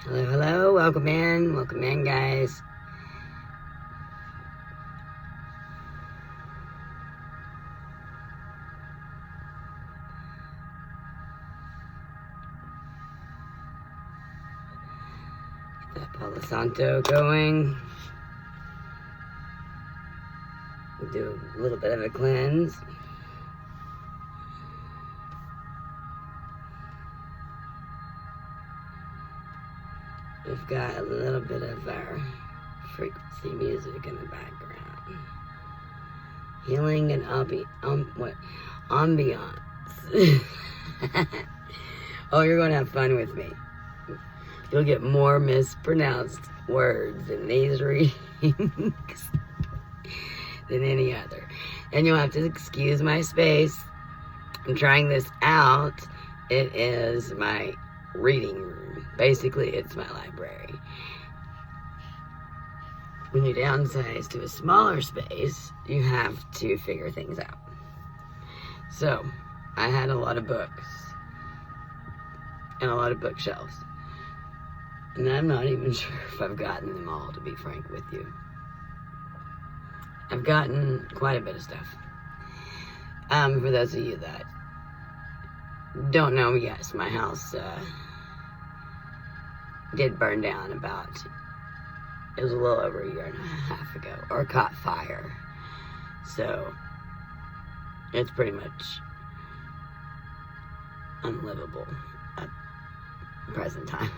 Hello, hello, welcome in, guys. Get that Palo Santo going. Do a little bit of a cleanse. We've got a little bit of our frequency music in the background. Healing and ambiance. Oh, you're going to have fun with me. You'll get more mispronounced words in these readings than any other. And you'll have to excuse my space. I'm trying this out. It is my reading room. Basically, it's my library. When you downsize to a smaller space, you have to figure things out. So, I had a lot of books and a lot of bookshelves. And I'm not even sure if I've gotten them all, to be frank with you. I've gotten quite a bit of stuff. For those of you that don't know, yes, my house did burn down it was a little over a year and a half ago, or caught fire. So, it's pretty much unlivable at the present time.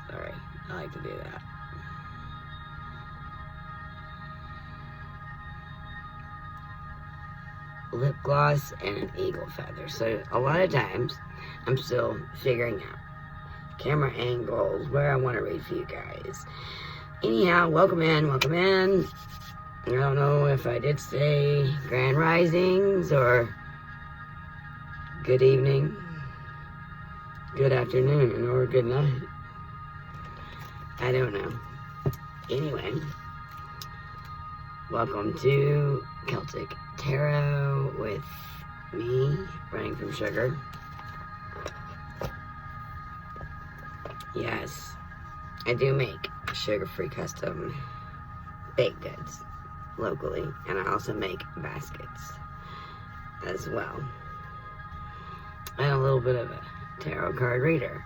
Sorry, I like to do that. Lip gloss and an eagle feather. So a lot of times I'm still figuring out camera angles, where I want to read for you guys. Anyhow, welcome in. I don't know if I did say grand risings or good evening, good afternoon, or good night. I don't know. Anyway, welcome to Celtic Tarot with me, Running from Sugar. Yes, I do make sugar-free custom baked goods locally, and I also make baskets as well. I'm a little bit of a tarot card reader.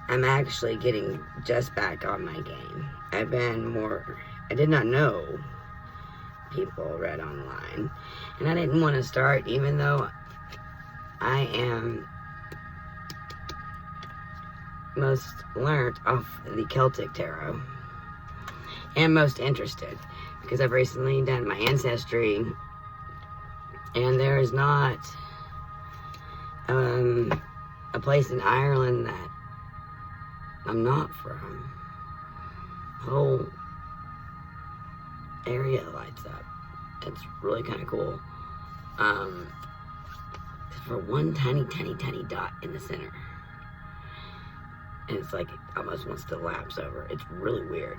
I'm actually getting just back on my game. I did not know people read online, and I didn't want to start, even though I am most learned off the Celtic Tarot and most interested, because I've recently done my ancestry, and there is not a place in Ireland that I'm not from. The whole area lights up. It's really kind of cool. For one tiny dot in the center. And it's like it almost wants to lapse over. It's really weird.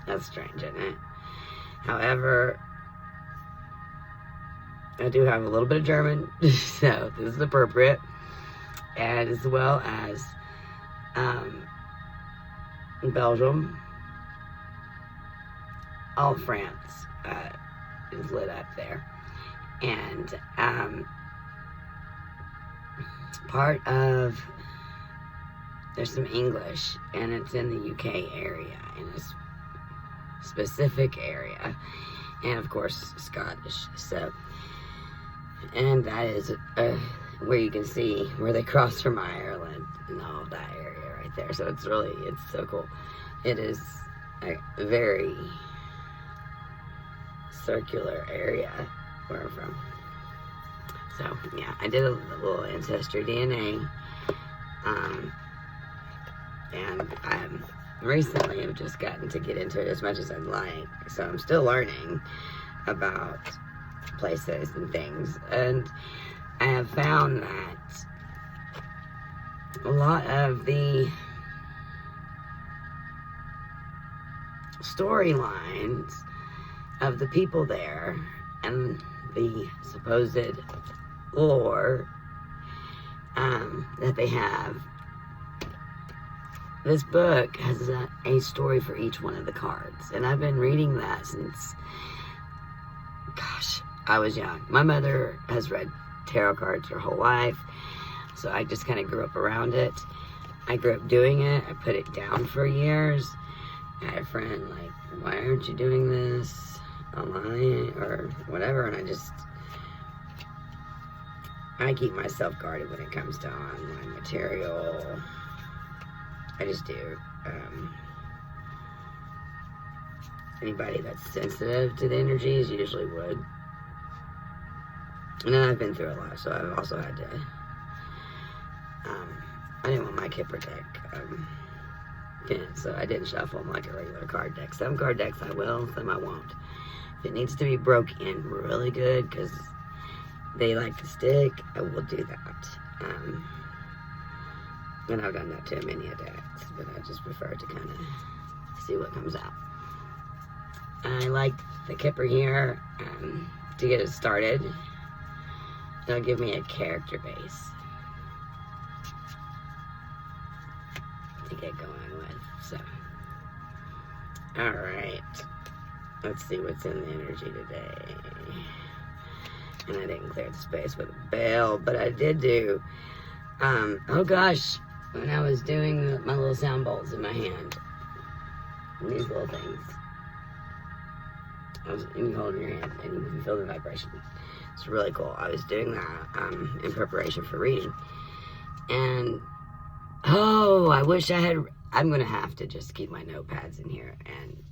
That's strange, isn't it? However, I do have a little bit of German, so this is appropriate. And as well as Belgium, all France is lit up there. And part of, there's some English, and it's in the UK area, in a specific area, and of course Scottish. So, and that is where you can see where they cross from Ireland and all that area right there. So it's so cool. It is a very circular area where I'm from. So yeah, I did a little ancestry DNA, and recently have just gotten to get into it as much as I'd like. So I'm still learning about places and things, and I have found that a lot of the storylines of the people there and the supposed lore that they have. This book has a story for each one of the cards, and I've been reading that since, gosh, I was young. My mother has read tarot cards her whole life, so I just kind of grew up around it. I grew up doing it. I put it down for years. I had a friend like, why aren't you doing this online or whatever? And I keep myself guarded when it comes to online material. I just do. Anybody that's sensitive to the energies usually would. And then I've been through a lot, so I've also had to, I didn't want my Kipper deck, so I didn't shuffle them like a regular card deck. Some card decks I will, some I won't. If it needs to be broke in really good, because they like to stick, I will do that. And I've done that to many decks, but I just prefer to kind of see what comes out. I like the Kipper here to get it started. It'll give me a character base to get going with. So, all right, let's see what's in the energy today. And I didn't clear the space with a bell, but I did do. Oh gosh, when I was doing my little sound bowls in my hand, these little things. You can hold in your hand and you can feel the vibration. It's really cool. I was doing that in preparation for reading. And, oh, I wish I had, I'm going to have to just keep my notepads in here and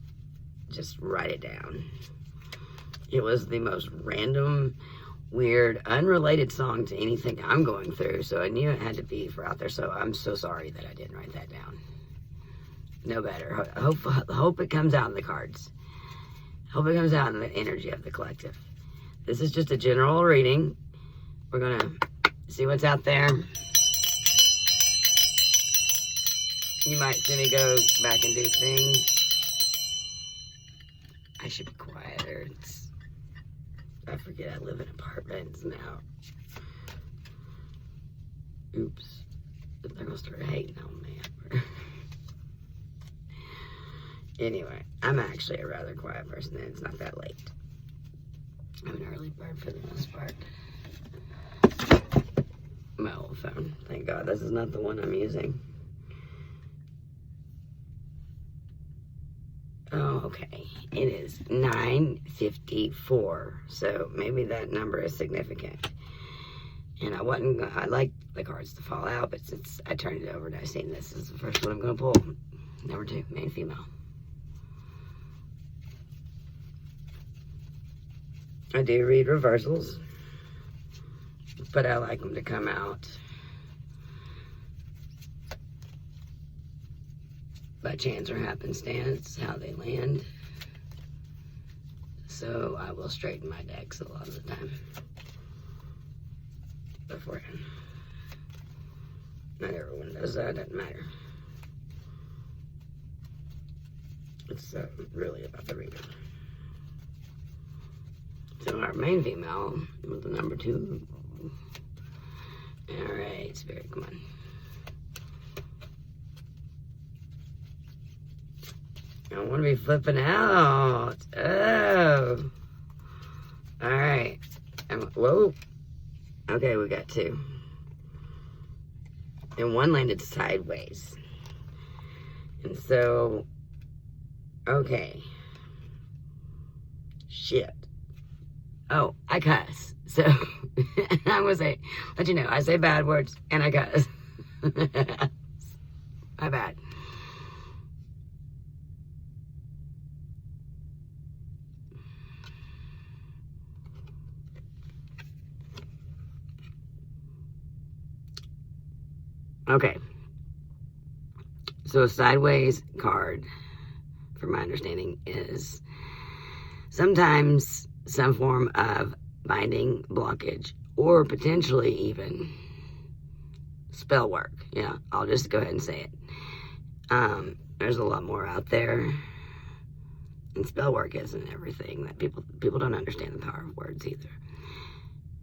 just write it down. It was the most random, weird, unrelated song to anything I'm going through. So I knew it had to be for out there. So I'm so sorry that I didn't write that down. No better. Hope it comes out in the cards. Hope it comes out in the energy of the collective. This is just a general reading. We're gonna see what's out there. You might see me go back and do things. I should be quieter. I forget I live in apartments now. Oops. They're gonna start hating on me. Anyway, I'm actually a rather quiet person and it's not that late. I'm an early bird for the most part. My old phone. Thank God this is not the one I'm using. Oh, okay. It is 9:54. So maybe that number is significant. And I like the cards to fall out, but since I turned it over and I seen this is the first one I'm going to pull. Number 2, main female. I do read reversals, but I like them to come out by chance or happenstance, how they land. So I will straighten my decks a lot of the time beforehand. Not everyone does that, doesn't matter. It's really about the reader. So our main female was the number 2. All right, Spirit, come on. I don't want to be flipping out. Oh. All right. Whoa. Okay, we got 2. And one landed sideways. And so, okay. Shit. Oh, I cuss. So, I'm going to let you know, I say bad words and I cuss. My bad. Okay. So a sideways card, from my understanding, is sometimes some form of binding, blockage, or potentially even spell work. Yeah, I'll just go ahead and say it. There's a lot more out there. And spell work isn't everything. That people don't understand the power of words either.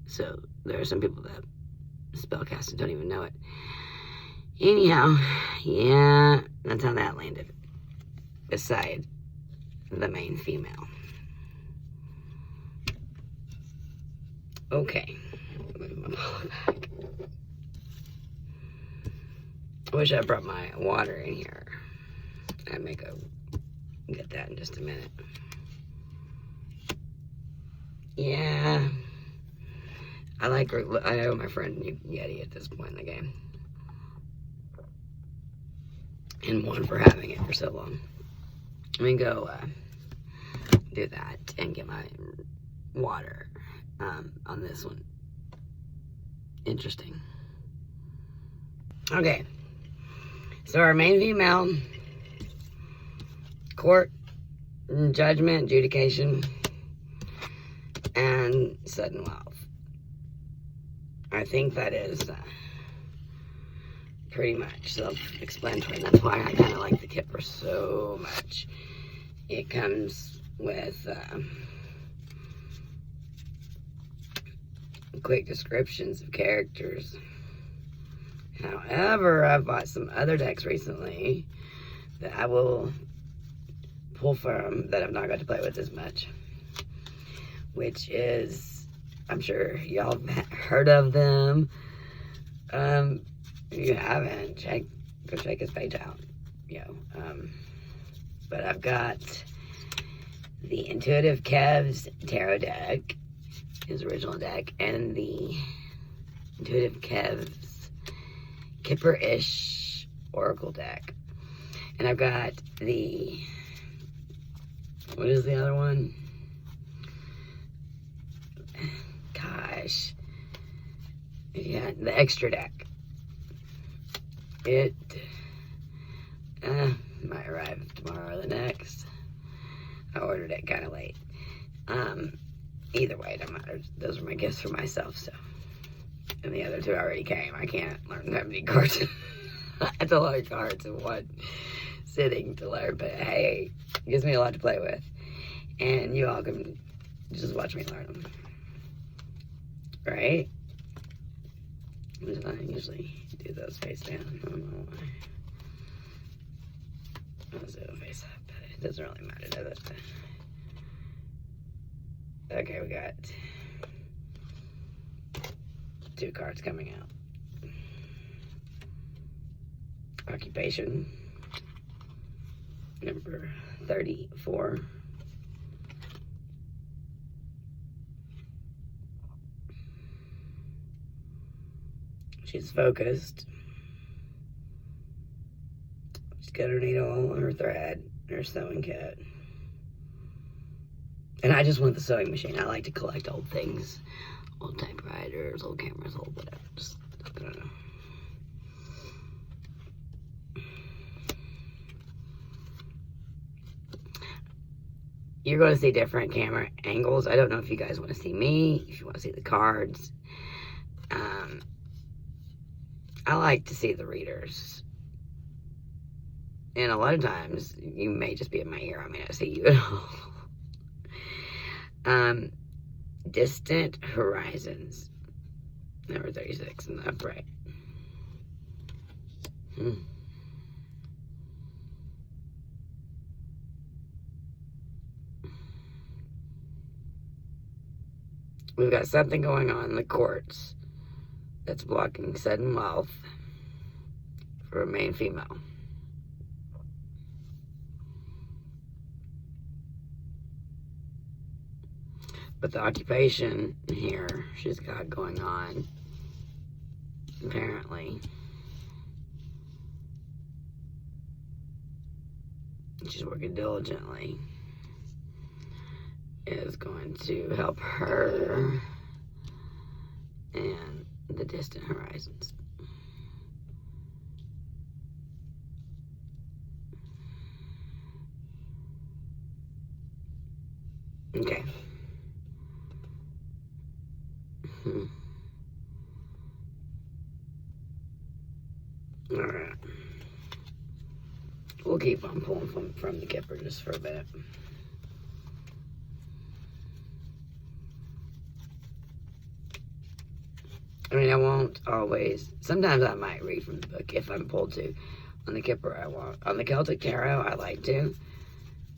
So there are some people that spellcasting, don't even know it. Anyhow, yeah, that's how that landed. Beside the main female. Okay. Move my ball back. I wish I brought my water in here. I'd get that in just a minute. Yeah. I owe my friend Yeti at this point in the game. And one for having it for so long. Let me go do that and get my water on this one. Interesting. Okay. So our main female, court, judgment, adjudication, and sudden wealth. I think that is pretty much self-explanatory. That's why I kind of like the Kipper so much. It comes with quick descriptions of characters. However, I've bought some other decks recently that I will pull from that I've not got to play with as much. Which is, I'm sure y'all have heard of them. If you haven't, go check his page out. But I've got the Intuitive Kev's Tarot deck, his original deck, and the Intuitive Kev's Kipper-ish Oracle deck. And I've got the, what is the other one? Gosh. Yeah, the extra deck. It might arrive tomorrow or the next. I ordered it kind of late. Either way, it don't matter. Those are my gifts for myself, so. And the other two already came. I can't learn that many cards. That's a lot of cards in one sitting to learn, but hey, it gives me a lot to play with. And you all can just watch me learn them. Right? I usually do those face down. I don't know why. I'll do it face up, but it doesn't really matter, does it? Okay, we got 2 cards coming out. Occupation. Number 34. She's focused. She's got her needle, her thread, her sewing kit. And I just want the sewing machine. I like to collect old things. Old typewriters, old cameras, old whatever. Just, I don't know. You're going to see different camera angles. I don't know if you guys want to see me, if you want to see the cards. I like to see the readers. And a lot of times, you may just be in my ear. I may not see you at all. Distant Horizons. Number 36 in the upright. We've got something going on in the courts that's blocking sudden wealth for a main female. But the occupation here she's got going on, apparently, she's working diligently, is going to help her and the distant horizons. Okay. Alright. We'll keep on pulling from the Kipper just for a bit. I mean, I won't always. Sometimes I might read from the book if I'm pulled to. On the Kipper, I won't. On the Celtic Tarot, I like to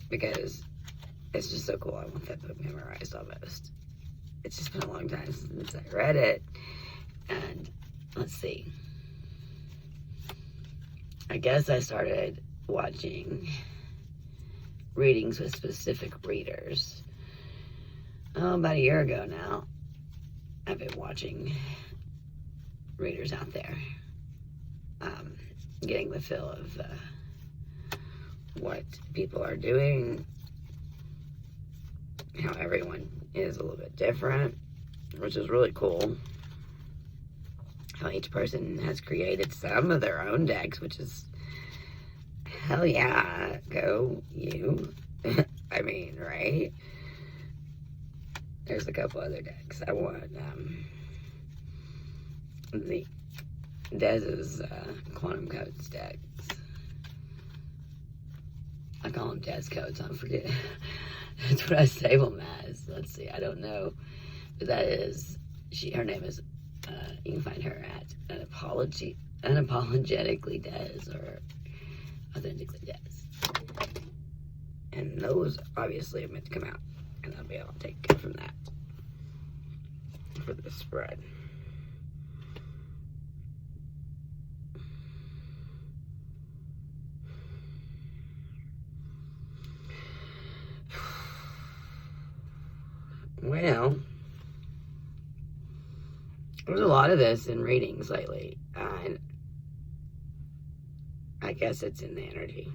because it's just so cool. I want that book memorized almost. It's just been a long time since I read it. And let's see. I guess I started watching readings with specific readers. Oh, about a year ago now. I've been watching readers out there. Getting the feel of what people are doing, how everyone is a little bit different, which is really cool. How each person has created some of their own decks, which is, hell yeah, go you. I mean, right? There's a couple other decks. I want the Dez's Quantum Codes decks. I call them Dez Codes, I forget. That's what I save them as. Let's see, I don't know. But that is, her name is, you can find her at Unapologetically Dez or Authentically Dez. And those obviously are meant to come out. And I'll be able to take it from that for the spread. Well, there's a lot of this in readings lately. And I guess it's in the energy.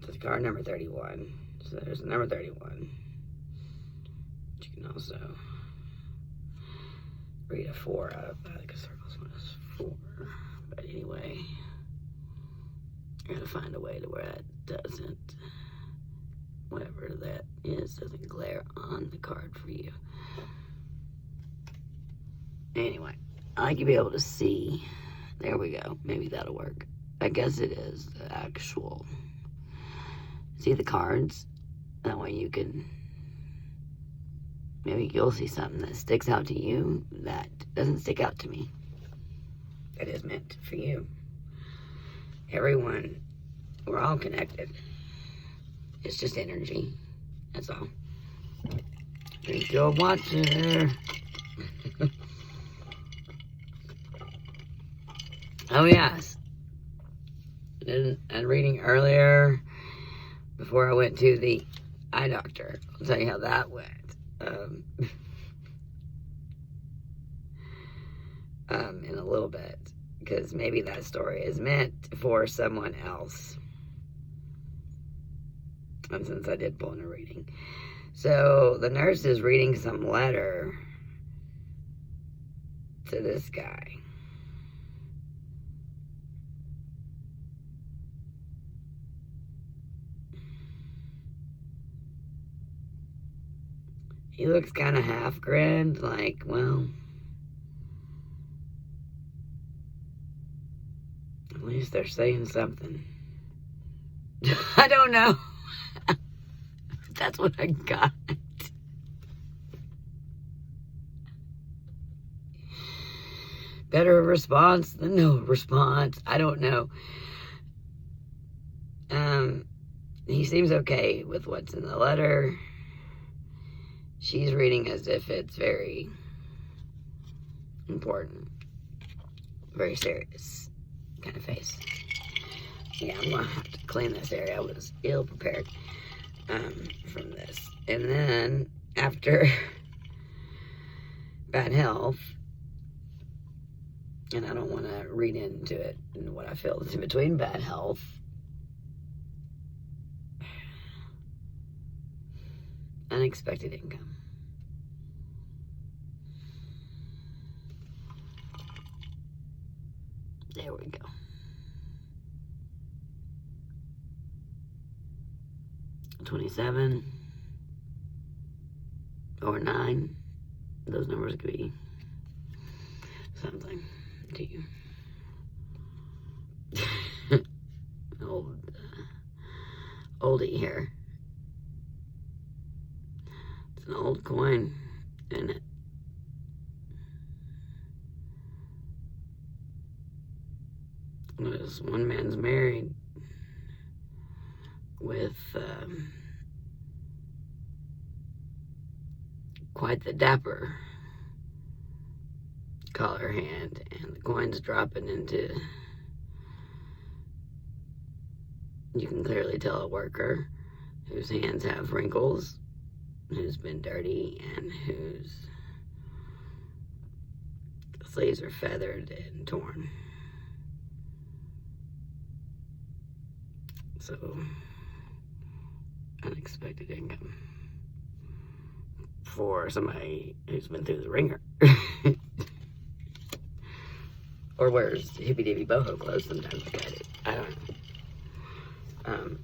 So it's card number 31. So there's number 31. You can also read a 4 out of that because circles one is 4. But anyway, I gotta find a way to where that doesn't, whatever that is, doesn't glare on the card for you. Anyway, I like to be able to see. There we go. Maybe that'll work. I guess it is the actual. See the cards? That way you can, maybe you'll see something that sticks out to you that doesn't stick out to me. That is meant for you. Everyone, we're all connected. It's just energy. That's all. Drink your water. Oh, yes. And reading earlier, before I went to the eye doctor. I'll tell you how that went. In a little bit. Because maybe that story is meant for someone else. And since I did pull in a reading. So, the nurse is reading some letter to this guy. He looks kind of half-grinned, like, well, at least they're saying something. I don't know. That's what I got. Better response than no response. I don't know. He seems okay with what's in the letter. She's reading as if it's very important, very serious kind of face. Yeah, I'm gonna have to clean this area. I was ill prepared from this. And then after bad health, and I don't want to read into it and what I feel is in between bad health. Unexpected income. There we go. $27 or 9. Those numbers could be something to you. Oldie here. It's an old coin. in it. This one man's married with quite the dapper collar hand, and the coins dropping into, you can clearly tell, a worker whose hands have wrinkles, who's been dirty, and whose sleeves are feathered and torn. So, unexpected income for somebody who's been through the ringer. Or wears hippy-dippy boho clothes sometimes like I do. I don't know.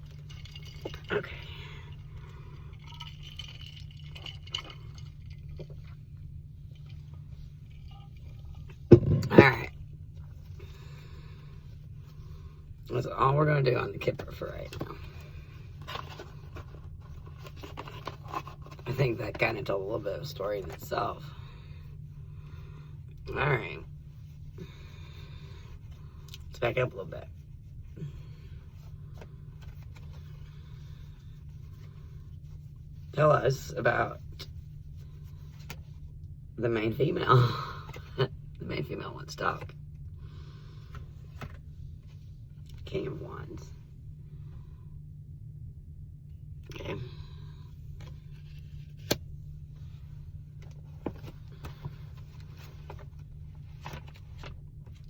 Okay. Alright. That's all we're going to do on the Kipper for right now. I think that kind of told a little bit of a story in itself. Alright. Let's back up a little bit. Tell us about the main female. The main female wants to talk. King of Wands. Okay.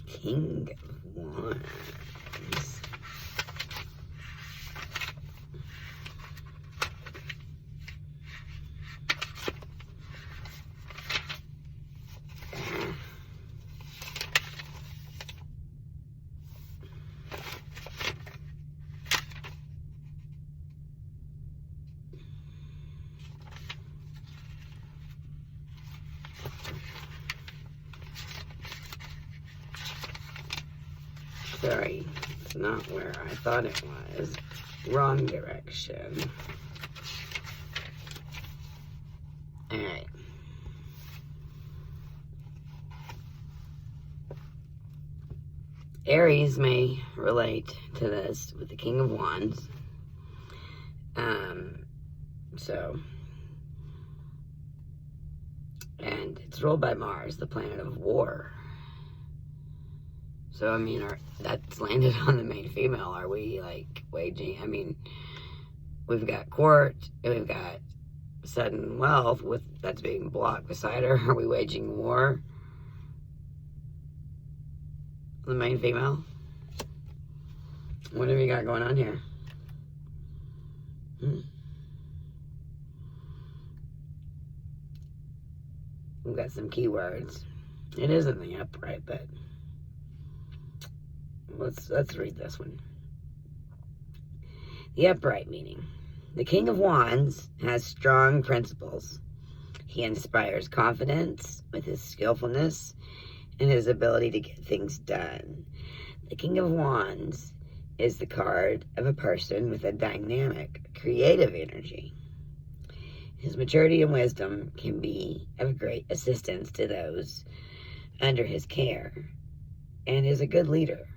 King of Wands. Sorry, it's not where I thought it was. Wrong direction. Alright. Aries may relate to this with the King of Wands. And it's ruled by Mars, the planet of war. So, I mean, that's landed on the main female. Are we, like, waging? I mean, we've got court, and we've got sudden wealth that's being blocked beside her. Are we waging war? The main female? What have we got going on here? We've got some keywords. It is in the upright, but let's read this one. The upright meaning. The King of Wands has strong principles. He inspires confidence with his skillfulness and his ability to get things done. The King of Wands is the card of a person with a dynamic, creative energy. His maturity and wisdom can be of great assistance to those under his care, and is a good leader.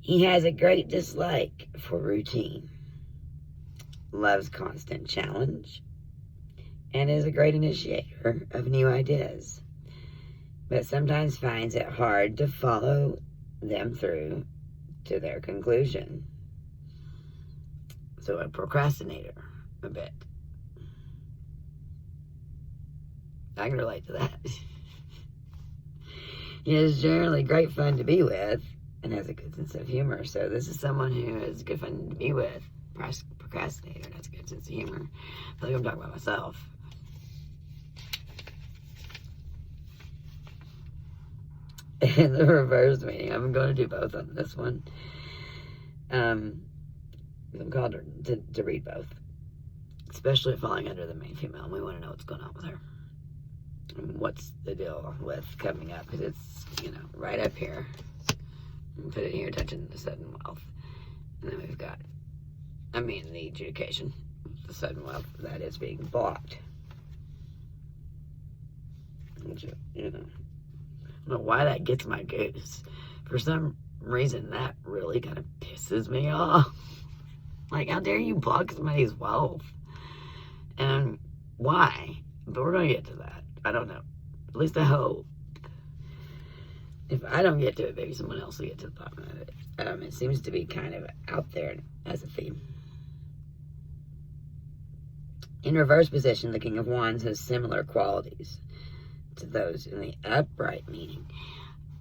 He has a great dislike for routine, loves constant challenge, and is a great initiator of new ideas, but sometimes finds it hard to follow them through to their conclusion. So a procrastinator, a bit. I can relate to that. He is generally great fun to be with and has a good sense of humor. So this is someone who is good fun to be with. Procrastinator, that's a good sense of humor. I feel like I'm talking about myself. In the reverse meaning, I'm going to do both on this one. I'm called to read both, especially falling under the main female. We want to know what's going on with her. And what's the deal with coming up? Because it's, right up here. Put it here, touching the sudden wealth. And then we've got, the adjudication, the sudden wealth that is being blocked. You know, I don't know why that gets my goose. For some reason, that really kind of pisses me off. Like, how dare you block somebody's wealth? And why? But we're going to get to that. I don't know. At least I hope. If I don't get to it, maybe someone else will get to the bottom of it. It seems to be kind of out there as a theme. In reverse position, the King of Wands has similar qualities to those in the upright meaning.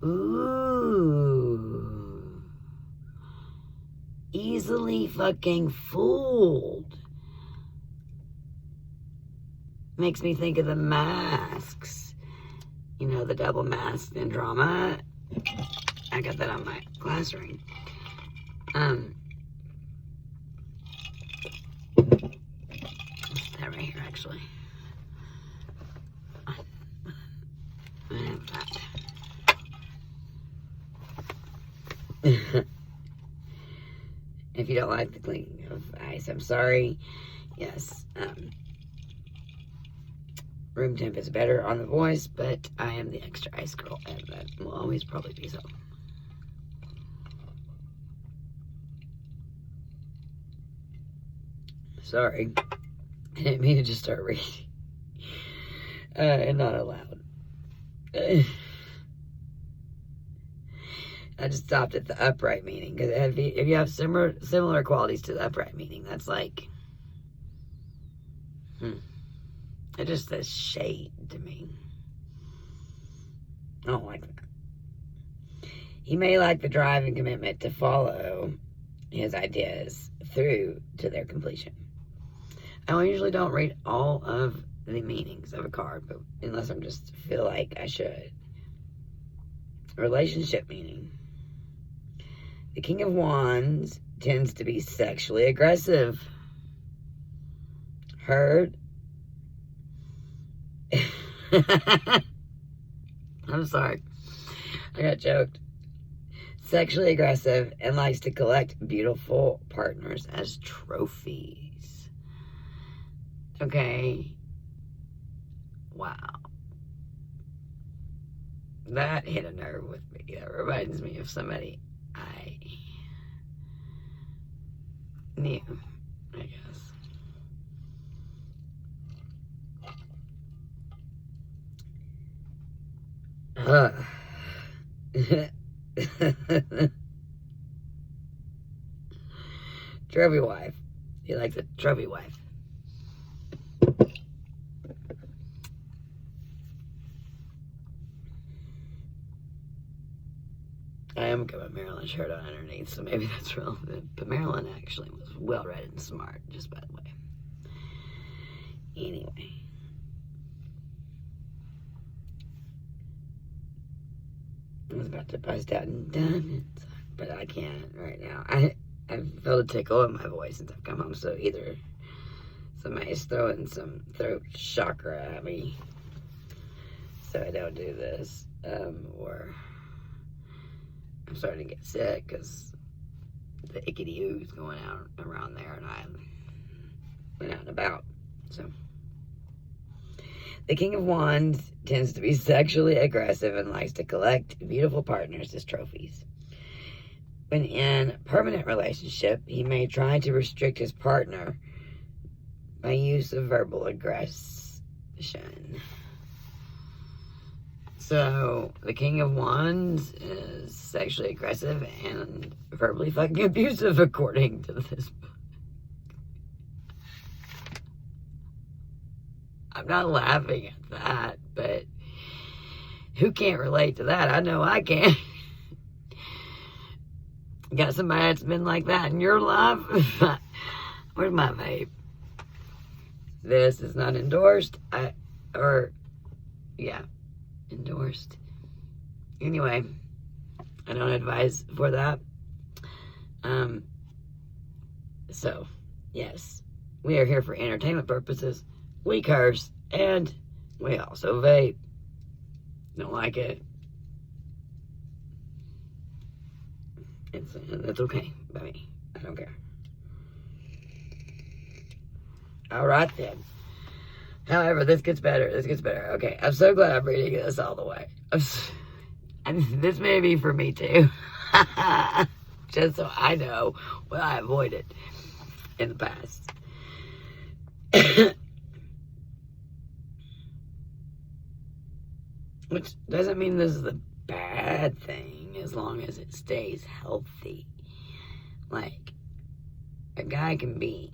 Ooh. Easily fucking fooled. Makes me think of the masks. You know, the double mask in drama. I got that on my glass ring. That right here, actually. I have that. If you don't like the clinking of ice, I'm sorry. Yes, room temp is better on the voice, but I am the extra ice girl, and that will always probably be so. Sorry. I didn't mean to just start reading. And not allowed. I just stopped at the upright meaning, because if you have similar qualities to the upright meaning, that's like, it just says shade to me. I don't like that. He may lack the drive and commitment to follow his ideas through to their completion. I usually don't read all of the meanings of a card, but unless I just feel like I should. Relationship meaning. The King of Wands tends to be sexually aggressive. Heard? I'm sorry. I got joked. Sexually aggressive and likes to collect beautiful partners as trophies. Okay. Wow. That hit a nerve with me. That reminds me of somebody I knew, I guess. Trophy wife. He likes a trophy wife. I am got a Marilyn shirt on underneath, so maybe that's relevant. But Marilyn actually was well read and smart, just by the way. Anyway. I was about to bust out in diamonds, but I can't right now. I felt a tickle in my voice since I've come home, so either somebody's throwing some throat chakra at me so I don't do this, or I'm starting to get sick because the ickety ooze going out around there, and I went out and about. So the King of Wands tends to be sexually aggressive and likes to collect beautiful partners as trophies. When in a permanent relationship, he may try to restrict his partner by use of verbal aggression. So, the King of Wands is sexually aggressive and verbally fucking abusive, according to this book. I'm not laughing at that, but who can't relate to that? I know I can. Got somebody that's been like that in your life? Where's my vape? This is not endorsed. Endorsed. Anyway, I don't advise for that. So, yes, we are here for entertainment purposes. We curse, and we also vape. Don't like it. It's okay by me. I don't care. Alright then. However, this gets better. This gets better. Okay, I'm so glad I'm reading this all the way. And this may be for me too. Just so I know what I avoided in the past. Which doesn't mean this is a bad thing as long as it stays healthy. Like, a guy can be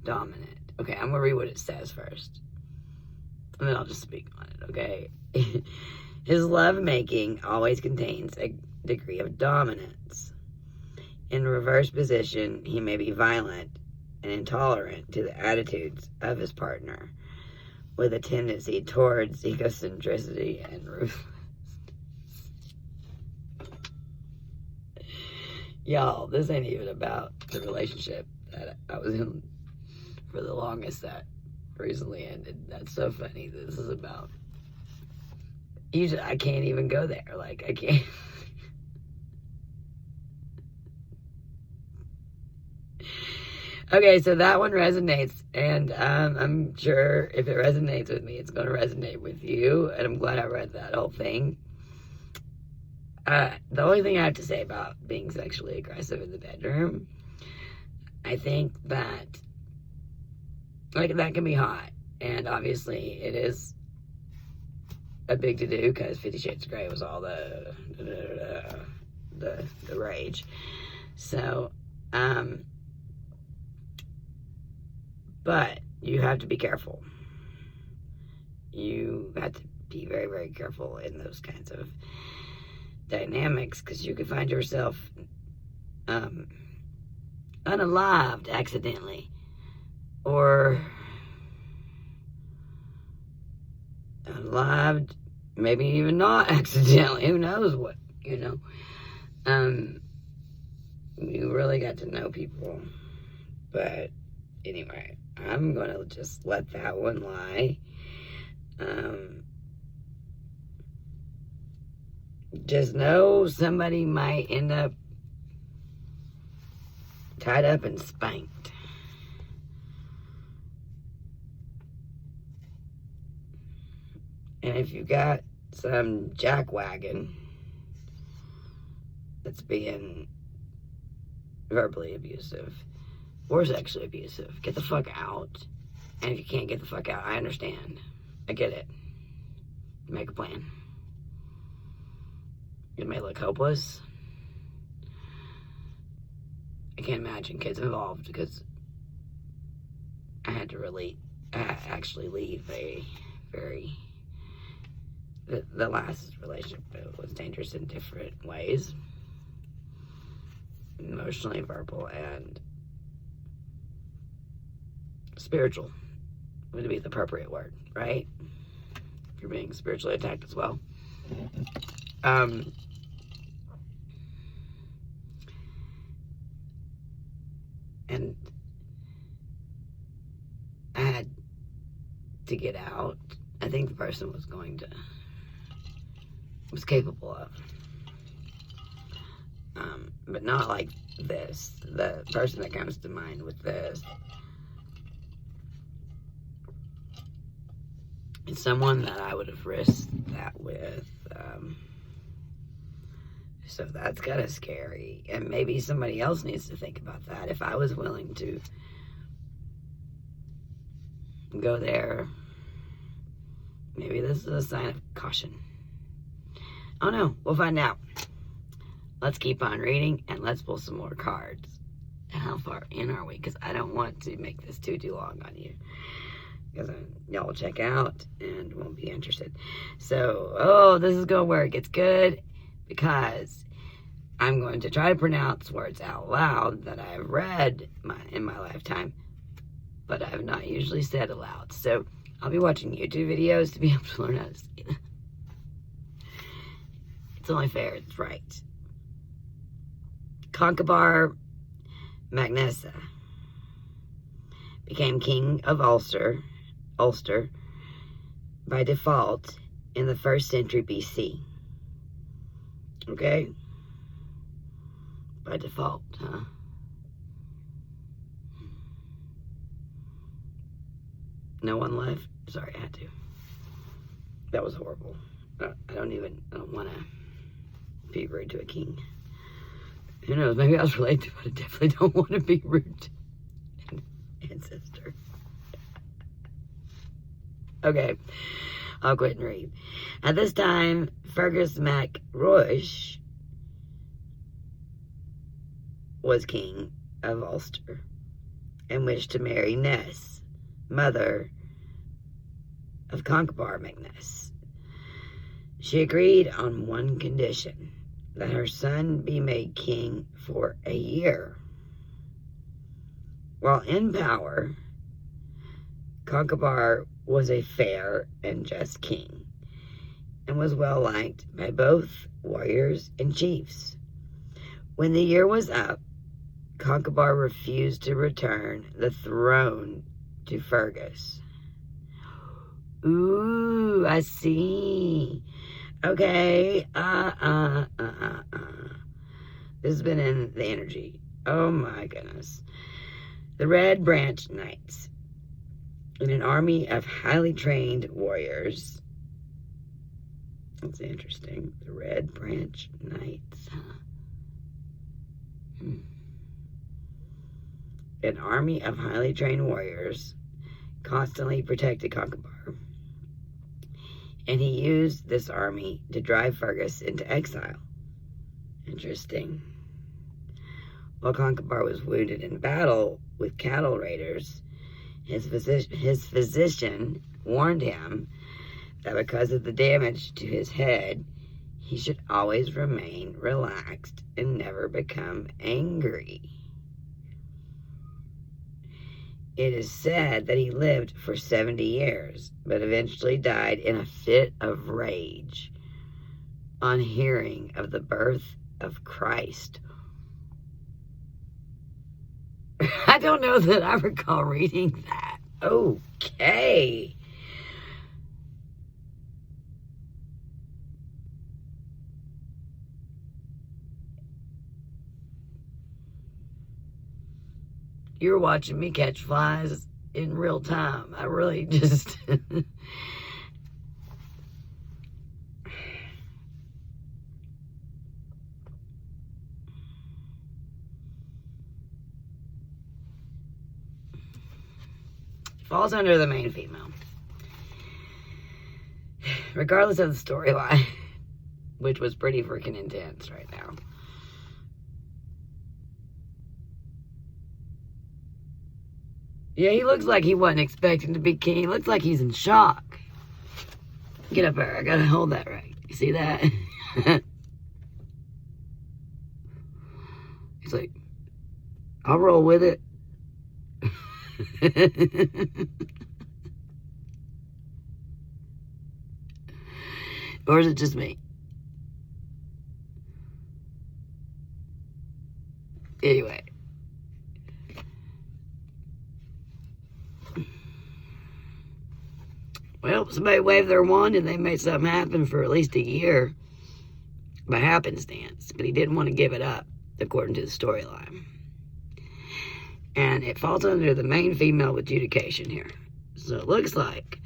dominant. Okay, I'm gonna read what it says first. And then I'll just speak on it, okay? His lovemaking always contains a degree of dominance. In reverse position, he may be violent and intolerant to the attitudes of his partner, with a tendency towards egocentricity and ruthlessness. Y'all, this ain't even about the relationship that I was in for the longest that recently ended. That's so funny. This is about... Usually, I can't even go there. Like, I can't... Okay, so that one resonates, and I'm sure if it resonates with me, it's going to resonate with you, and I'm glad I read that whole thing. The only thing I have to say about being sexually aggressive in the bedroom, I think that, like, that can be hot, and obviously it is a big to-do, because 50 Shades of Grey was all the rage. So, but you have to be careful. You have to be very, very careful in those kinds of dynamics, because you could find yourself unalived accidentally, or unalived, maybe even not accidentally. Who knows what, you know? You really got to know people. But anyway, I'm gonna just let that one lie. Just know somebody might end up tied up and spanked. And if you got some jackwagon that's being verbally abusive or sexually abusive, get the fuck out. And if you can't get the fuck out, I understand. I get it. Make a plan. It may look hopeless. I can't imagine kids involved, because I had to actually leave a very... The last relationship was dangerous in different ways. Emotionally, verbal, and spiritual would be the appropriate word, right? If you're being spiritually attacked as well. And I had to get out. I think the person was capable of. But not like this. The person that comes to mind with this is someone that I would have risked that with. So that's kind of scary. And maybe somebody else needs to think about that. If I was willing to go there, maybe this is a sign of caution. I don't know. We'll find out. Let's keep on reading, and let's pull some more cards. How far in are we? Because I don't want to make this too long on you, because y'all will check out and won't be interested. So, this is going to work. It's good, because I'm going to try to pronounce words out loud that I have read in my lifetime, but I have not usually said aloud. So I'll be watching YouTube videos to be able to learn how to say that. It's only fair. It's right. Concobar Magnessa became king of Ulster by default in the 1st century BC. Okay? By default, huh? No one left? Sorry, I had to. That was horrible. I don't want to be rude to a king. Who knows? Maybe I was related to, but I definitely don't want to be rude to an ancestor. Okay, I'll quit and read. At this time, Fergus Mac Roish was king of Ulster and wished to marry Ness, mother of Concobar MacNess. She agreed on one condition, that her son be made king for a year. While in power, Concobar was a fair and just king, and was well liked by both warriors and chiefs. When the year was up, Concobar refused to return the throne to Fergus. Ooh, I see. Okay. This has been in the energy. Oh my goodness. The Red Branch Knights, in an army of highly trained warriors. That's interesting. The Red Branch Knights. An army of highly trained warriors constantly protected Concobar, and he used this army to drive Fergus into exile. Interesting. While Concobar was wounded in battle with cattle raiders, his physician warned him that because of the damage to his head, he should always remain relaxed and never become angry. It is said that he lived for 70 years, but eventually died in a fit of rage on hearing of the birth of Christ. I don't know that I recall reading that. Okay. You're watching me catch flies in real time. I really just... falls under the main female. Regardless of the storyline, which was pretty freaking intense right now. Yeah, he looks like he wasn't expecting to be king. He looks like he's in shock. Get up there. I gotta hold that right. You see that? He's like, I'll roll with it. Or is it just me? Anyway. Well, somebody waved their wand and they made something happen for at least a year by happenstance, but he didn't want to give it up, according to the storyline. And it falls under the main female adjudication here. So it looks like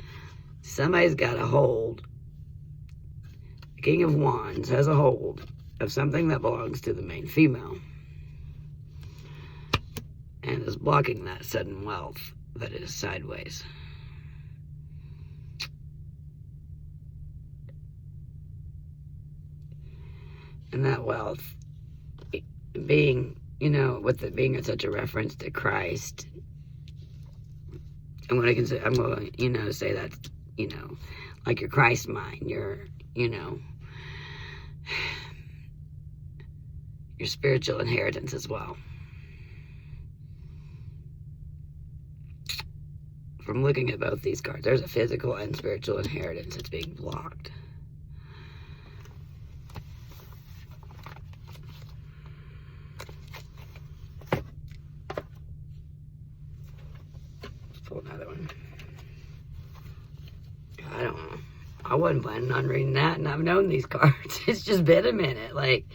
somebody's got a hold. The King of Wands has a hold of something that belongs to the main female and is blocking that sudden wealth that is sideways. And that wealth being, with it being such a reference to Christ, I'm going to say that, like your Christ mind, your spiritual inheritance as well. From looking at both these cards, there's a physical and spiritual inheritance that's being blocked. Another one. I don't know. I wasn't planning on reading that, and I've known these cards. It's just been a minute. Like,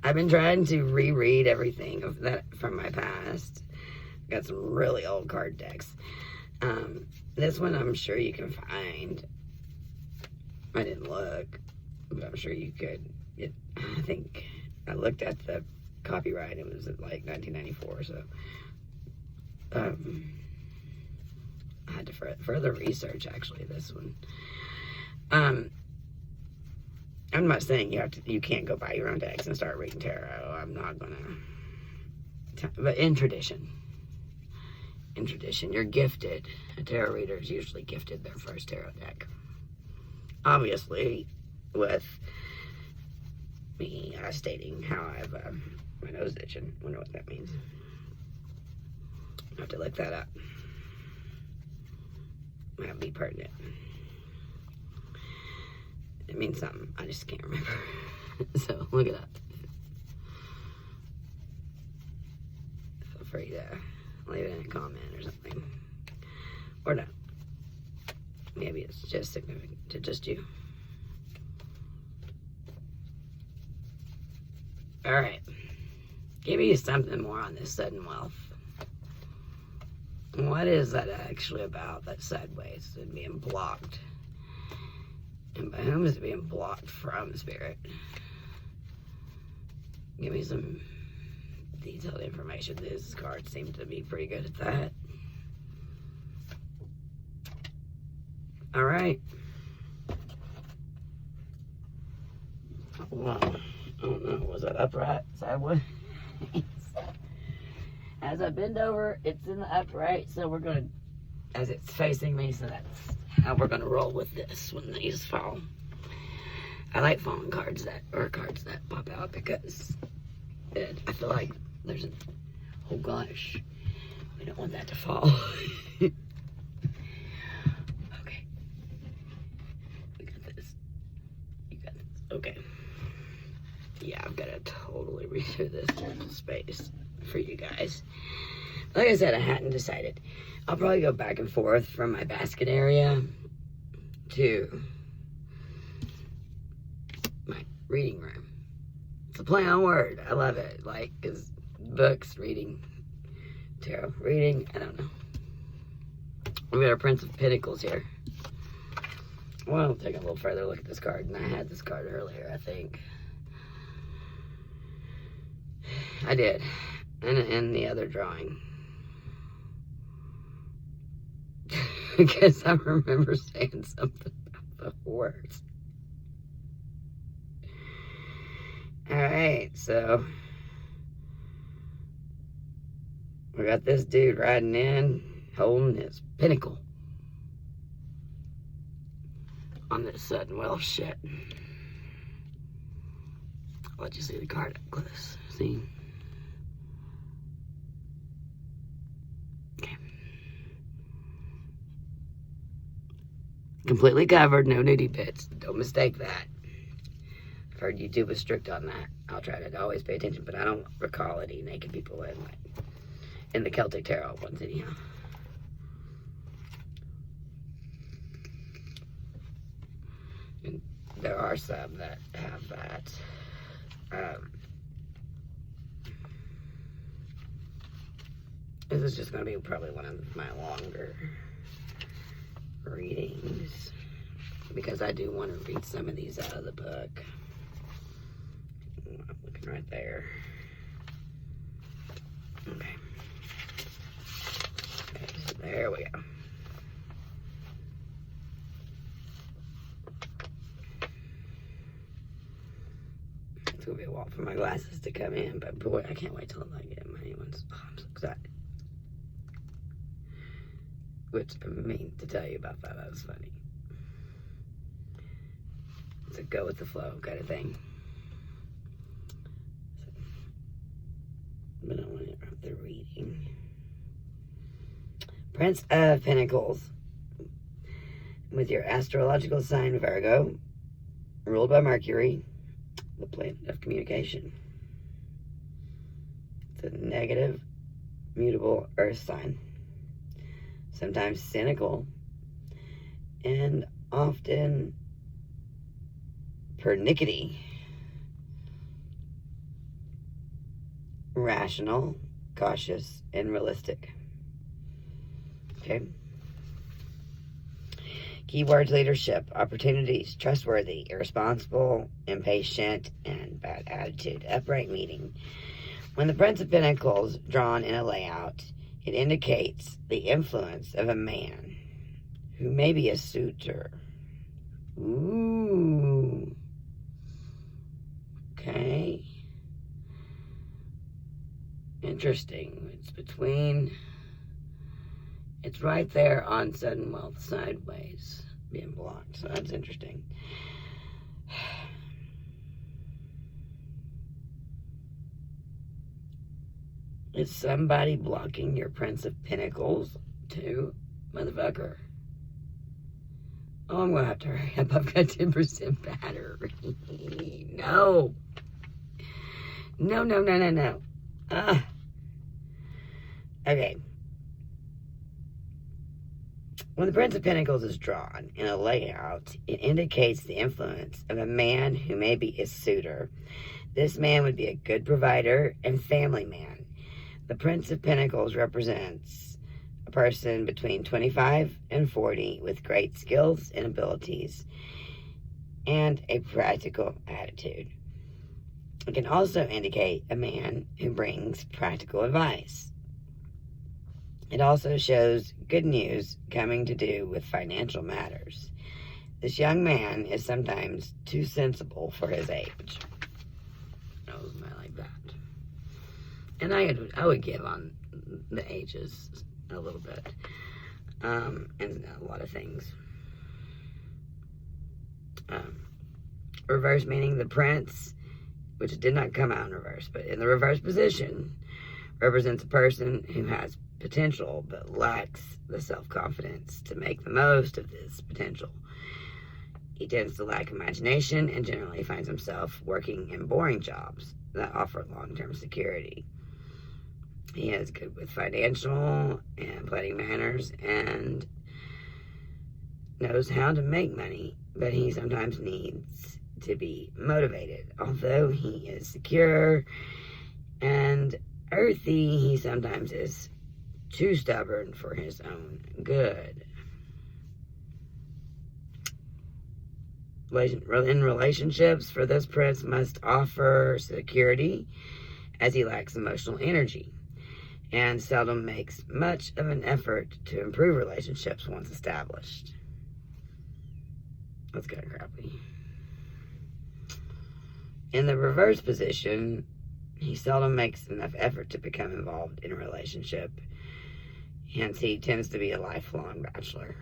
I've been trying to reread everything of that from my past. Got some really old card decks. This one I'm sure you can find. I didn't look, but I'm sure you could. I think I looked at the copyright. It was like 1994, so I had to further research actually this one. I'm not saying you can't go buy your own decks and start reading tarot. I'm not gonna. But in tradition, you're gifted. A tarot reader is usually gifted their first tarot deck. Obviously, with me stating how I have my nose itching. Wonder what that means. I have to look that up. Might be pertinent. It means something. I just can't remember. So look it up. Feel free to leave it in a comment or something. Or not. Maybe it's just significant to just you. Alright. Give you something more on this sudden wealth. What is that actually about? That sideways and being blocked. And by whom is it being blocked from, Spirit? Give me some detailed information. This card seems to be pretty good at that. Alright. Well, I don't know. Was that upright? Sideways? As I bend over, it's in the upright, so we're going to, as it's facing me, so that's how we're going to roll with this when these fall. I like falling cards that pop out because I feel like there's a, oh gosh, we don't want that to fall. Okay. We got this. You got this. Okay. Yeah, I've got to totally redo this space for you guys. Like I said, I hadn't decided. I'll probably go back and forth from my basket area to my reading room. It's a play on word. I love it. Like, because books, reading, tarot, reading, I don't know. We got our Prince of Pentacles here. Well, I'll take a little further look at this card. And I had this card earlier, I think. I did. In the other drawing. Because I remember saying something about the words. Alright, so we got this dude riding in, holding his pinnacle on this sudden wealth shit. I'll let you see the card up close. See? Okay. Completely covered, no nudie bits. Don't mistake that. I've heard YouTube is strict on that. I'll try to always pay attention, but I don't recall any naked people in the Celtic Tarot ones anyhow. And there are some that have that. This is just going to be probably one of my longer readings because I do want to read some of these out of the book. I'm looking right there. Okay. Okay, so there we go. It's going to be a while for my glasses to come in, but boy, I can't wait till I get my new ones. Oh, I'm so excited. Which, I mean, to tell you about that, that was funny. It's a go with the flow kind of thing. So, but I want to interrupt the reading. Prince of Pentacles. With your astrological sign, Virgo, ruled by Mercury, the planet of communication. It's a negative, mutable earth sign. Sometimes cynical, and often pernickety. Rational, cautious, and realistic. Okay? Keywords: leadership, opportunities, trustworthy, irresponsible, impatient, and bad attitude. Upright meaning. When the Prince of Pentacles drawn in a layout, it indicates the influence of a man who may be a suitor. Ooh. Okay. Interesting. It's right there on sudden wealth sideways being blocked. So that's interesting. Is somebody blocking your Prince of Pentacles too, motherfucker? Oh, I'm gonna have to hurry up. I've got 10% battery. No. No. Okay. When the Prince of Pentacles is drawn in a layout, it indicates the influence of a man who may be a suitor. This man would be a good provider and family man. The Prince of Pentacles represents a person between 25 and 40 with great skills and abilities and a practical attitude. It can also indicate a man who brings practical advice. It also shows good news coming to do with financial matters. This young man is sometimes too sensible for his age. I like that. And I would give on the ages a little bit. And a lot of things. Reverse meaning the Prince, which did not come out in reverse, but in the reverse position, represents a person who has potential but lacks the self-confidence to make the most of this potential. He tends to lack imagination and generally finds himself working in boring jobs that offer long-term security. He is good with financial and planning manners and knows how to make money, but he sometimes needs to be motivated. Although he is secure and earthy, he sometimes is too stubborn for his own good. In relationships, for this Prince must offer security as he lacks emotional energy and seldom makes much of an effort to improve relationships once established. That's kind of crappy. In the reverse position, he seldom makes enough effort to become involved in a relationship. Hence, he tends to be a lifelong bachelor.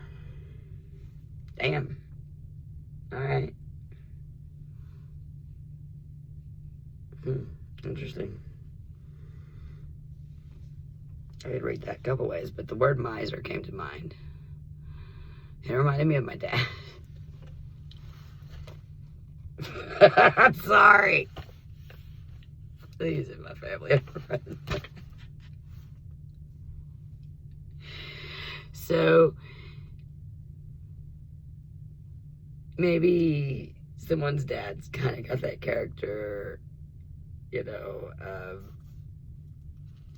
Damn. Alright. Interesting. I could read that a couple ways, but the word miser came to mind. It reminded me of my dad. I'm sorry. He's in my family. So, maybe someone's dad's kind of got that character,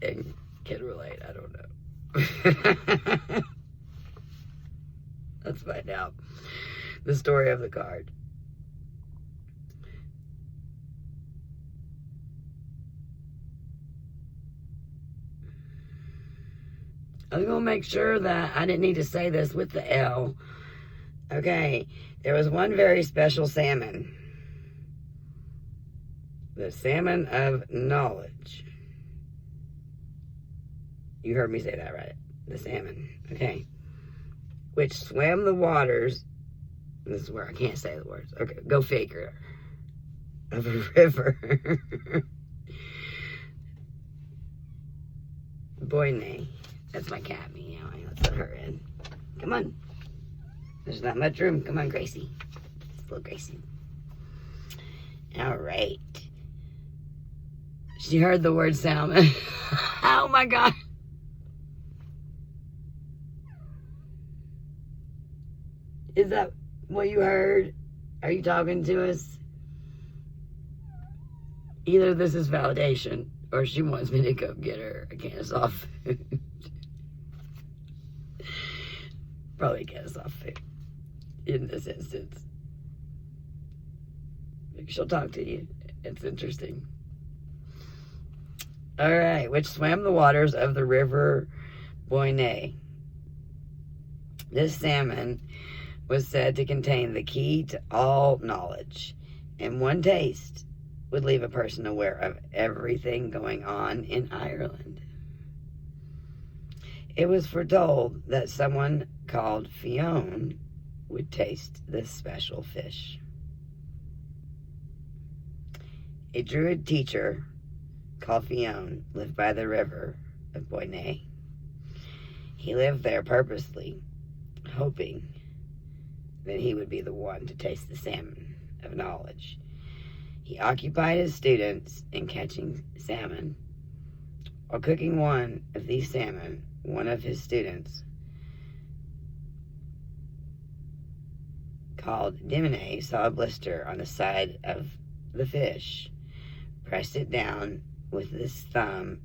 and can relate. I don't know. Let's find out the story of the card. I was going to make sure that I didn't need to say this with the L. Okay, there was one very special salmon. The salmon of knowledge. You heard me say that right. The salmon. Okay. Which swam the waters. This is where I can't say the words. Okay, go figure. Of a river. Boy, nay. That's my cat meowing. Let's let her in. Come on. There's not much room. Come on, Gracie. It's little Gracie. All right. She heard the word salmon. Oh my God. Is that what you heard? Are you talking to us? Either this is validation or she wants me to go get her a can of soft food. Probably a can of soft food. in this instance. She'll talk to you. It's interesting. All right, which swam the waters of the river Boyne. This salmon was said to contain the key to all knowledge, and one taste would leave a person aware of everything going on in Ireland. It was foretold that someone called Fionn would taste this special fish. A Druid teacher called Fionn lived by the river of Boyne. He lived there purposely, hoping that he would be the one to taste the salmon of knowledge. He occupied his students in catching salmon. While cooking one of these salmon, one of his students, called Dimine, saw a blister on the side of the fish, pressed it down with his thumb,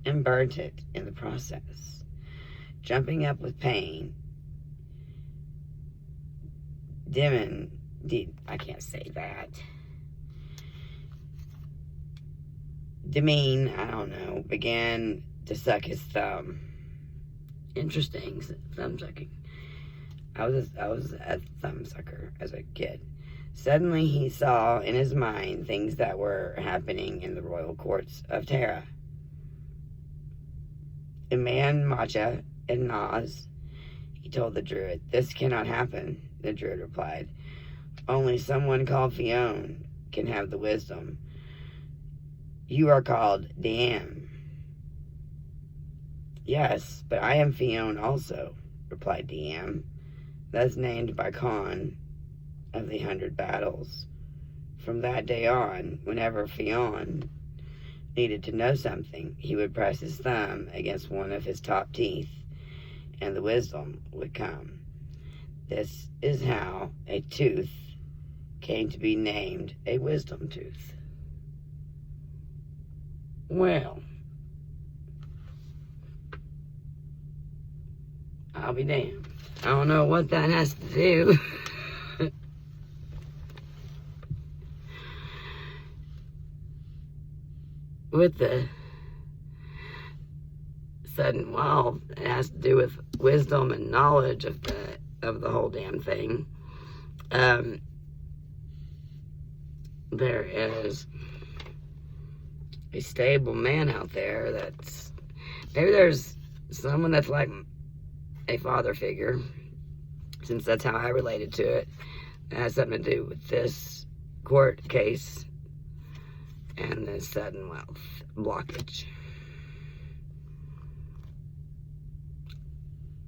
and burnt it in the process. Jumping up with pain, I can't say that. Demine, I don't know, began to suck his thumb. Interesting, thumb sucking. I was a thumb sucker as a kid. Suddenly he saw in his mind things that were happening in the royal courts of Tara. A man, Macha, and Nas, he told the Druid. This cannot happen, the Druid replied. Only someone called Fionn can have the wisdom. You are called Diam. Yes, but I am Fionn also, replied Diam. Thus named by Conn of the 100 Battles. From that day on, whenever Fionn needed to know something, he would press his thumb against one of his top teeth, and the wisdom would come. This is how a tooth came to be named a wisdom tooth. Well, I'll be damned. I don't know what that has to do with the sudden, well, it has to do with wisdom and knowledge of the whole damn thing. There is a stable man out there that's, maybe there's someone that's like a father figure, since that's how I related to it. It has something to do with this court case and this sudden wealth blockage.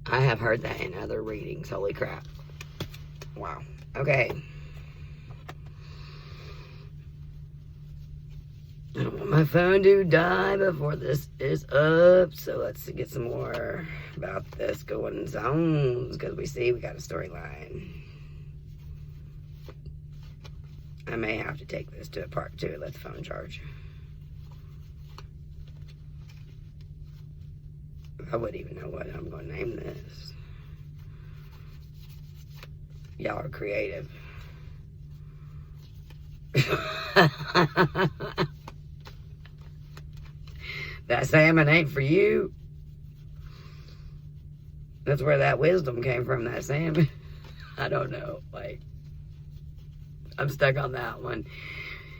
I have heard that in other readings. Holy crap. Wow. Okay. I don't want my phone to die before this is up, so let's get some more about this going zones, because we see we got a storyline. I may have to take this to a part 2. Let the phone charge. I wouldn't even know what I'm going to name this. Y'all are creative. That salmon ain't for you. That's where that wisdom came from, that salmon. I don't know. Like, I'm stuck on that one.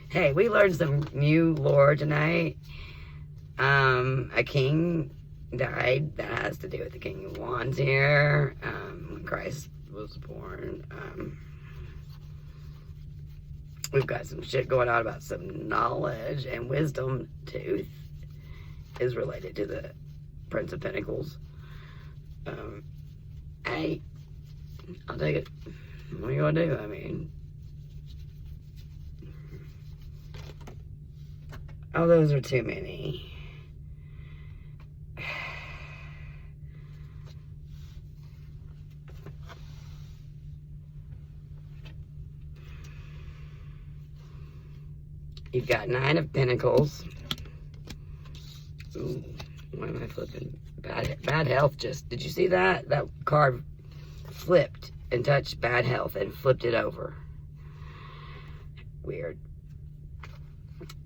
Hey, we learned some new lore tonight. A king died. That has to do with the King of Wands here. When Christ was born. We've got some shit going on about some knowledge, and wisdom tooth is related to the Prince of Pentacles. Hey, I'll take it. What are you gonna do? I mean, oh, those are too many. You've got 9 of Pentacles. Ooh, why am I flipping? Bad health just, did you see that? That card flipped and touched bad health and flipped it over. Weird.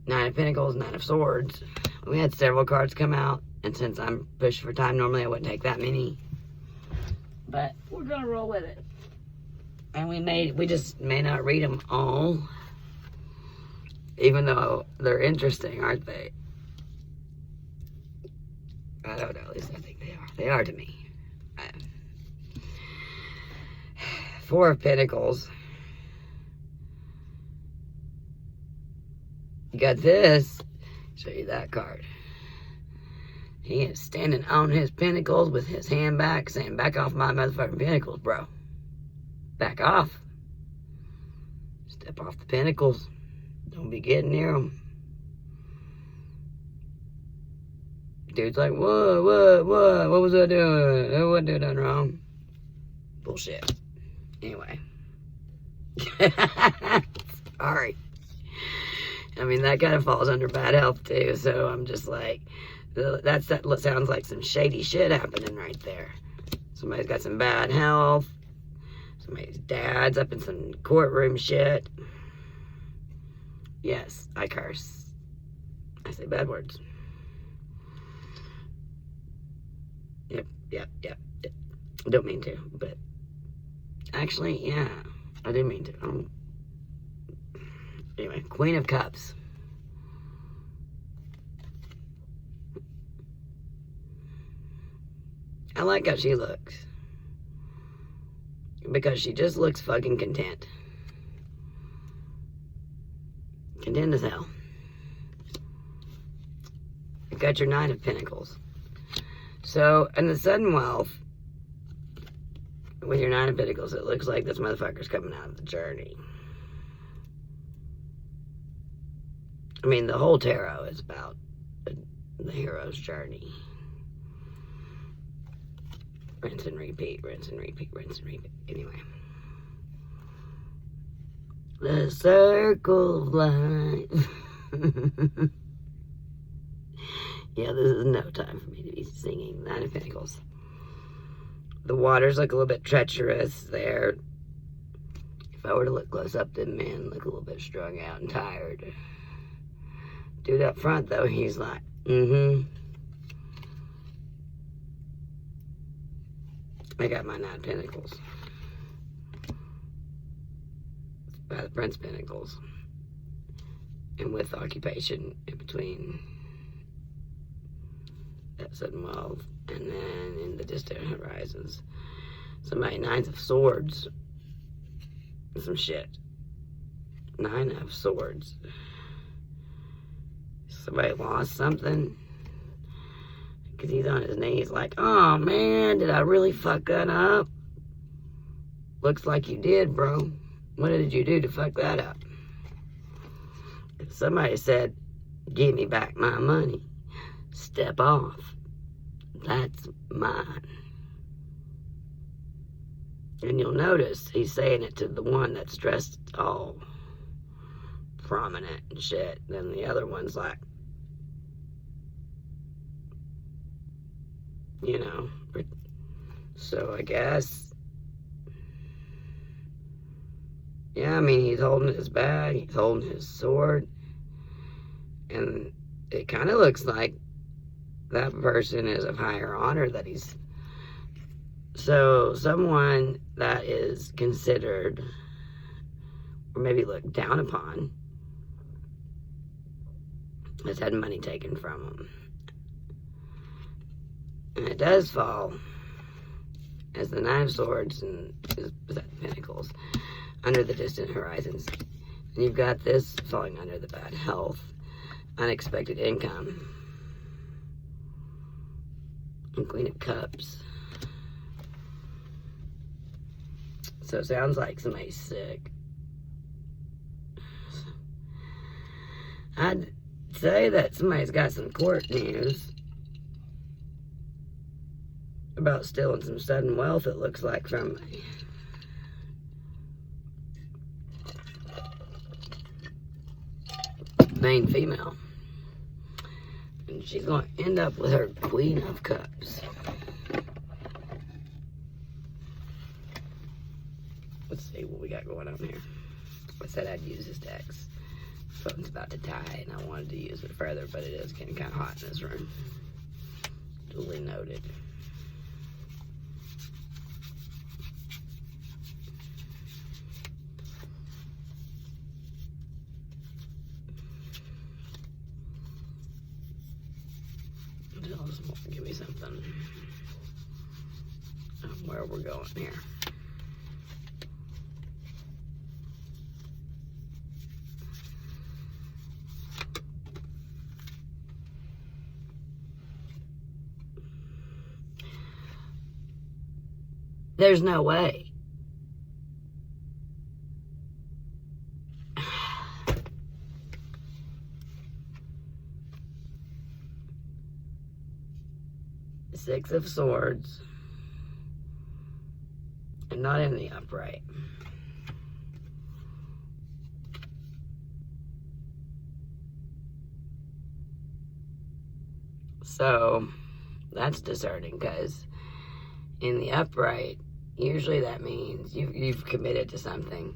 Nine of Pentacles, Nine of Swords. We had several cards come out, and since I'm pushed for time, normally I wouldn't take that many. But we're gonna roll with it. And we just may not read them all, even though they're interesting, aren't they? I don't know, at least I think they are. They are to me. Four of Pentacles. You got this. Show you that card. He is standing on his pentacles with his hand back, saying, back off my motherfucking pentacles, bro. Back off. Step off the pentacles. Don't be getting near them. Dude's like, what was I doing? I wasn't doing nothing wrong. Bullshit. Anyway. Sorry. I mean, that kind of falls under bad health, too. So I'm just like, that sounds like some shady shit happening right there. Somebody's got some bad health. Somebody's dad's up in some courtroom shit. Yes, I curse. I say bad words. Yep. Don't mean to, but actually, yeah, I do mean to. Anyway, Queen of Cups. I like how she looks. Because she just looks fucking content. Content as hell. You got your Nine of Pentacles. So, in the sudden wealth, with your Nine of Pentacles, it looks like this motherfucker's coming out of the journey. I mean, the whole tarot is about the hero's journey. Rinse and repeat, rinse and repeat, rinse and repeat. Anyway. The circle of life. Yeah, this is no time for me to be singing Nine of Pentacles. The waters look a little bit treacherous there. If I were to look close up, the men look a little bit strung out and tired. Dude up front, though, he's like, I got my Nine of Pentacles. By the Prince of Pentacles. And with occupation in between that sudden wealth. And then in the distant horizons, somebody Nines of Swords. Some shit. Nine of Swords. Somebody lost something. Because he's on his knees like, oh man, did I really fuck that up? Looks like you did, bro. What did you do to fuck that up? Somebody said, give me back my money. Step off. That's mine. And you'll notice he's saying it to the one that's dressed all prominent and shit. Then the other one's like, you know. So I guess, yeah, I mean, he's holding his bag, he's holding his sword, and it kind of looks like that person is of higher honor that he's, so someone that is considered, or maybe looked down upon, has had money taken from him. And it does fall as the Nine of Swords and the Pentacles under the distant horizons. And you've got this falling under the bad health, unexpected income, and Queen of Cups. So it sounds like somebody's sick. I'd say that somebody's got some court news about stealing some sudden wealth, it looks like, from me. Main female. And she's going to end up with her Queen of Cups. going on here. I said I'd use this decks. Phone's about to die, and I wanted to use it further, but it is getting kind of hot in this room. Duly noted. Give me something. Where we're going here. There's no way. Six of Swords. And not in the upright. So, that's discerning, because in the upright, usually that means you've committed to something.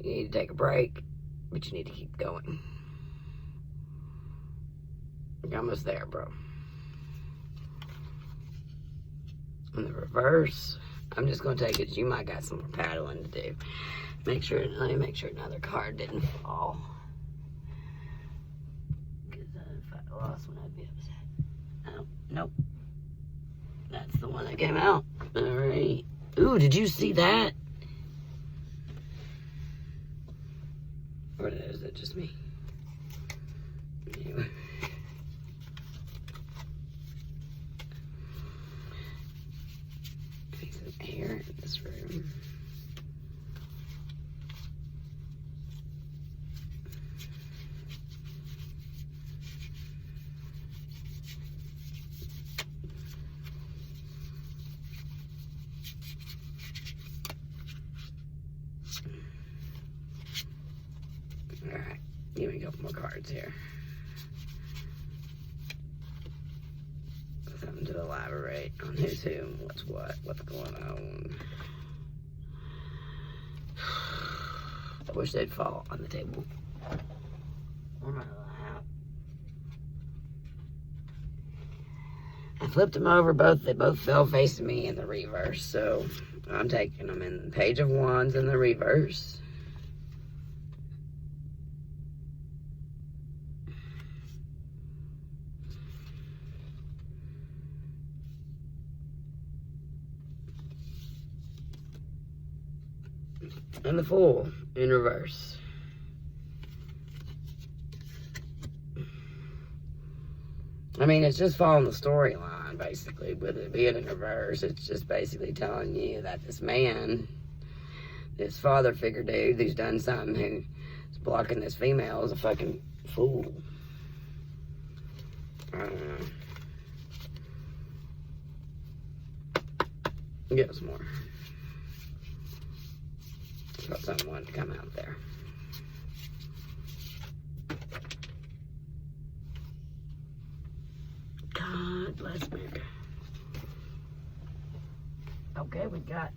You need to take a break, but you need to keep going. You're almost there, bro. In the reverse, I'm just going to take it. You might got some more paddling to do. Let me make sure another card didn't fall. Because if I lost one, I'd be upset. Oh, nope. That's the one that came out. All right. Ooh, did you see that? Or is it just me? Anyway. Air in this room. All right, give me a couple more cards here. Something to elaborate on who's who, what's what, what's going on. I wish they'd fall on the table. On my lap. I flipped them over, they both fell facing me in the reverse, so I'm taking them in Page of Wands in the reverse. And the Fool in reverse. I mean, it's just following the storyline, basically. With it being in reverse, it's just basically telling you that this man, this father figure dude who's done something, who's blocking this female, is a fucking fool. I don't know. Give us more. Thought something wanted to come out there. God bless America. Okay, we got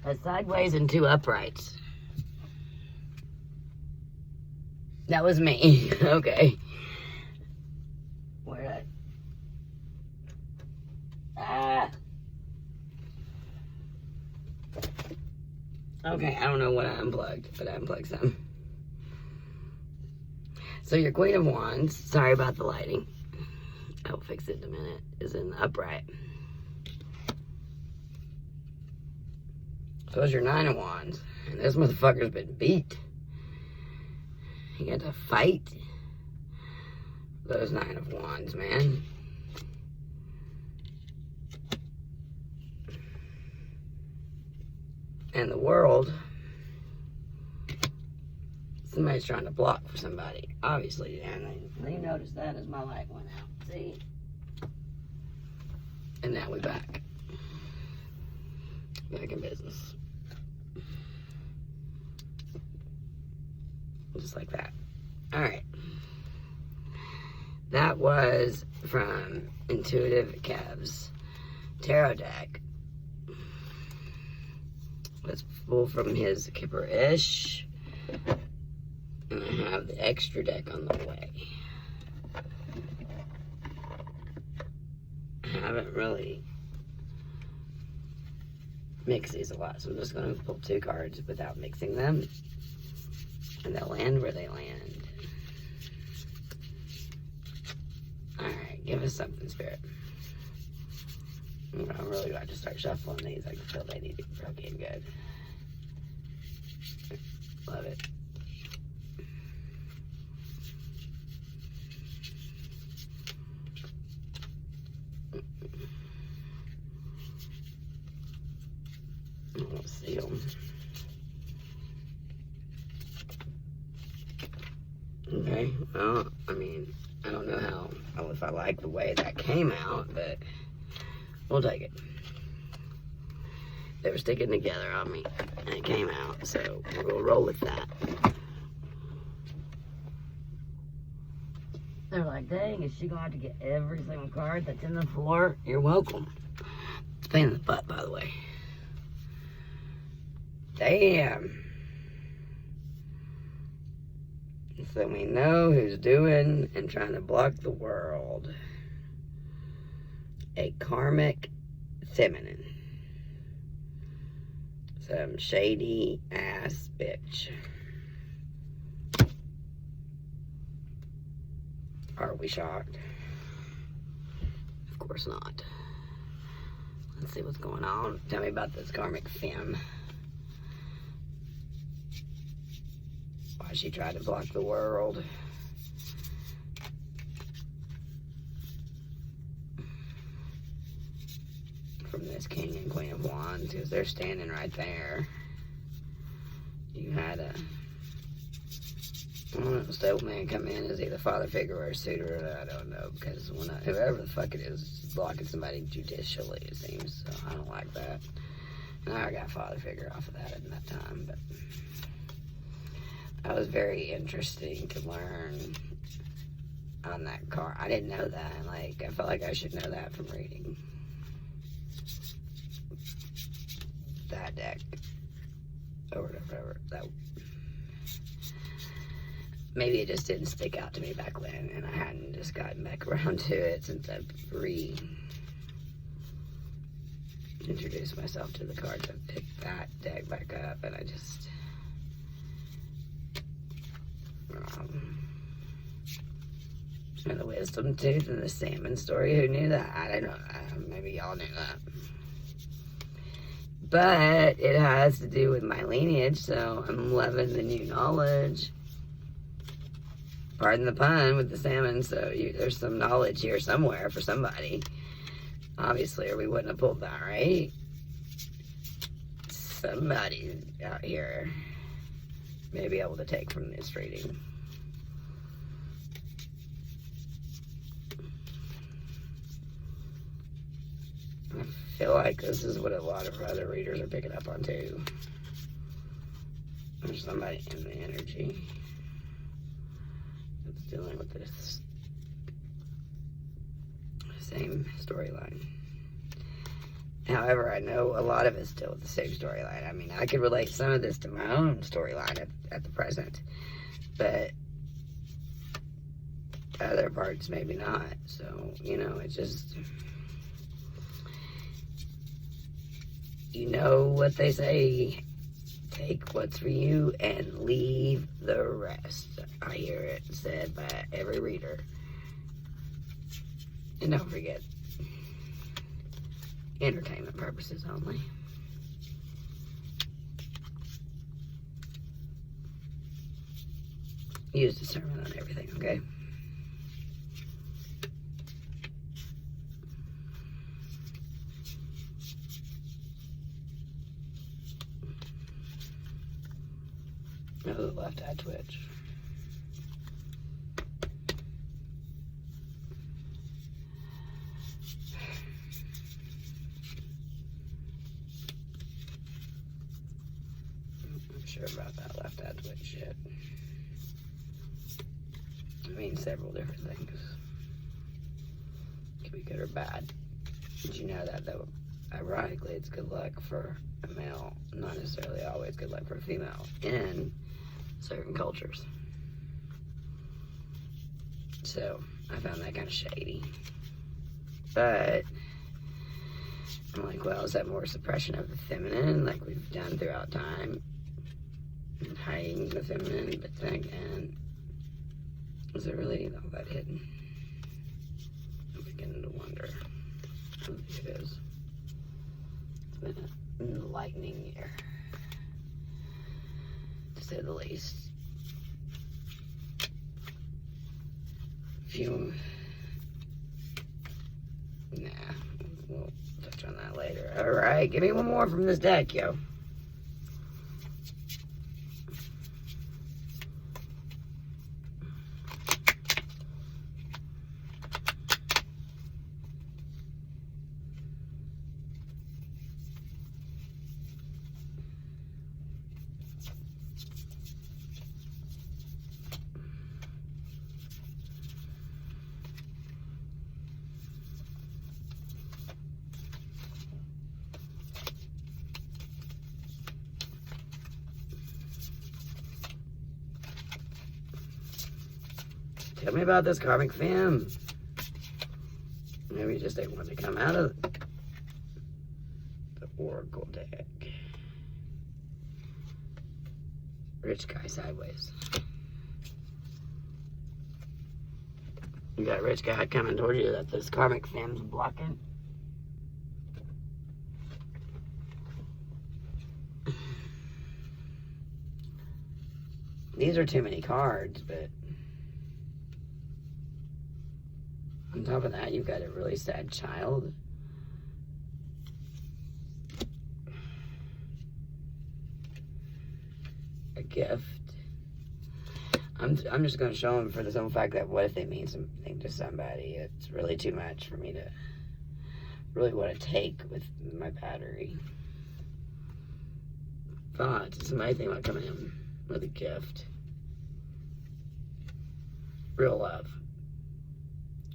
a sideways and two uprights. That was me. Okay. Where Okay, I don't know what I unplugged, but I unplugged some. So your Queen of Wands, sorry about the lighting, I'll fix it in a minute, is in the upright. So is your Nine of Wands, and this motherfucker's been beat. He had to fight those Nine of Wands, man. And the World, somebody's trying to block for somebody, obviously, and they noticed that as my light went out, see? And now we're back in business. Just like that. All right. That was from Intuitive Kev's tarot deck. Let's pull from his Kipper-ish. And I have the extra deck on the way. I haven't really mixed these a lot, so I'm just going to pull 2 cards without mixing them. And they'll land where they land. Alright, give us something, Spirit. I'm really glad to start shuffling these. I can feel they need to be broken good. Love it. Let's see them. Okay, well, I mean, I don't know if I like the way that came out, but we'll take it. They were sticking together on me, and it came out, so we'll roll with that. They're like, dang, is she going to have to get every single card that's in the floor? You're welcome. It's a pain in the butt, by the way. Damn. So we know who's doing and trying to block the world. A karmic feminine. Some shady ass bitch. Are we shocked? Of course not. Let's see what's going on. Tell me about this karmic femme. Why she tried to block the world. From this King and Queen of Wands, because they're standing right there. You had a stableman come in as either father figure or a suitor, I don't know, because whoever the fuck it is blocking somebody judicially, it seems, so I don't like that. And I got father figure off of that in that time, but that was very interesting to learn on that card. I didn't know that. Like, I felt like I should know that from reading that deck or whatever. That maybe it just didn't stick out to me back then, and I hadn't just gotten back around to it since I've introduced myself to the cards. I picked that deck back up, and I just and the wisdom tooth and the salmon story. Who knew that? I don't know. Maybe y'all knew that. But it has to do with my lineage, so I'm loving the new knowledge. Pardon the pun with the salmon, so there's some knowledge here somewhere for somebody. Obviously, or we wouldn't have pulled that, right? Somebody out here may be able to take from this reading. I feel like this is what a lot of other readers are picking up on too. There's somebody in the energy that's dealing with this same storyline. However, I know a lot of it's still the same storyline. I mean, I could relate some of this to my own storyline at the present, but other parts maybe not. So, you know, it's just, you know what they say, take what's for you and leave the rest. I hear it said by every reader. And don't forget, entertainment purposes only. Use discernment on everything, okay? Oh, the left eye twitch. I'm sure about that left eye twitch shit. It means several different things. Could be good or bad. Did you know that though? ironically, it's good luck for a male, not necessarily always good luck for a female in certain cultures. So I found that kind of shady. But I'm like, well, is that more suppression of the feminine, like we've done throughout time, and hiding the feminine? But then again, is it really all that hidden? I'm beginning to wonder. I don't think it is. It's been an enlightening year, to say the least. Nah, we'll touch on that later. Alright, give me one more from this deck, yo. Tell me about this karmic femme. Maybe just they want to come out of the oracle deck. Rich guy sideways. You got a rich guy coming towards you that this karmic femme's blocking. These are too many cards, but on top of that, you've got a really sad child. A gift. I'm just going to show them for the simple fact that what if they mean something to somebody? It's really too much for me to really want to take with my battery. Thoughts. Somebody think about coming in with a gift. Real love.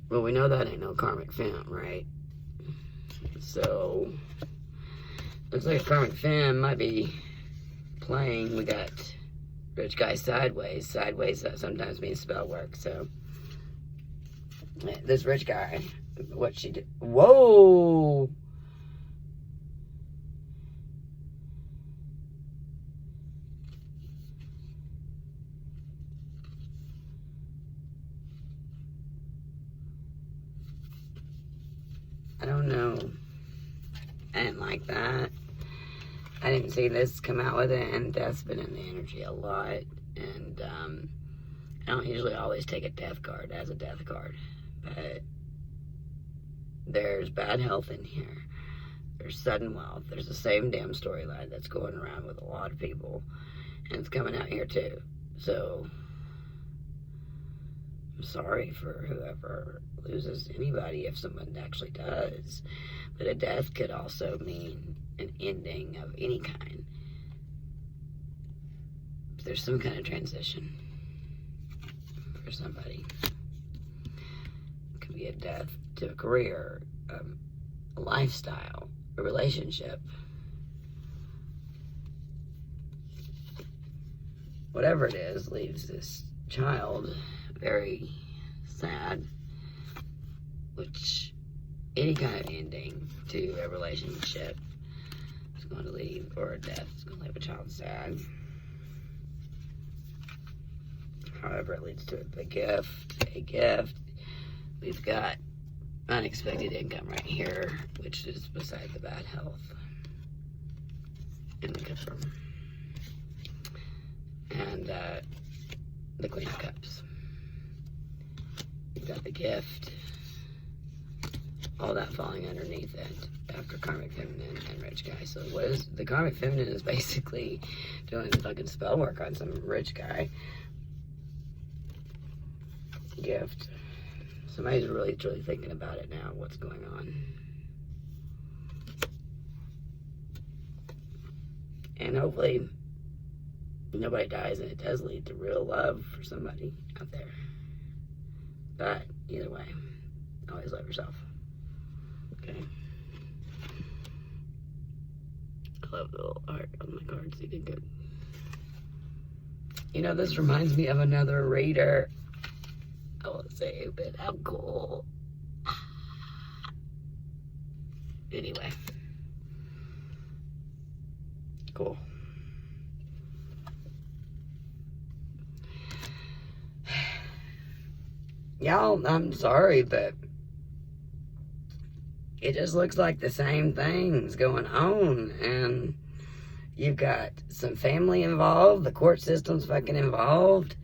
Well, we know that ain't no karmic femme, right? So, looks like a karmic femme might be playing. We got rich guy sideways. Sideways that sometimes means spell work. So, this rich guy, what she did. Whoa! I don't know. I didn't like that. I didn't see this come out with it, and death's been in the energy a lot. And I don't usually always take a death card as a death card, but there's bad health in here. There's sudden wealth. There's the same damn storyline that's going around with a lot of people, and it's coming out here too. So I'm sorry for whoever loses anybody if someone actually does. But a death could also mean an ending of any kind. There's some kind of transition for somebody. It could be a death to a career, a lifestyle, a relationship. Whatever it is, leaves this child very sad, which any kind of ending to a relationship is going to leave, or a death is going to leave a child sad. However it leads to a gift, we've got unexpected income right here, which is beside the bad health in the confirm. And the Queen of Cups. You've got the gift, all that falling underneath it after karmic feminine and rich guy. So what is the karmic feminine is basically doing fucking spell work on some rich guy. Gift. Somebody's really truly thinking about it now, what's going on. And hopefully nobody dies, and it does lead to real love for somebody out there. But either way, always love yourself. Okay. I love the little art on my cards. He did good. You know, this reminds me of another reader. I won't say, but how cool. Anyway. Cool. Y'all, I'm sorry, but it just looks like the same things going on, and you've got some family involved, the court system's fucking involved,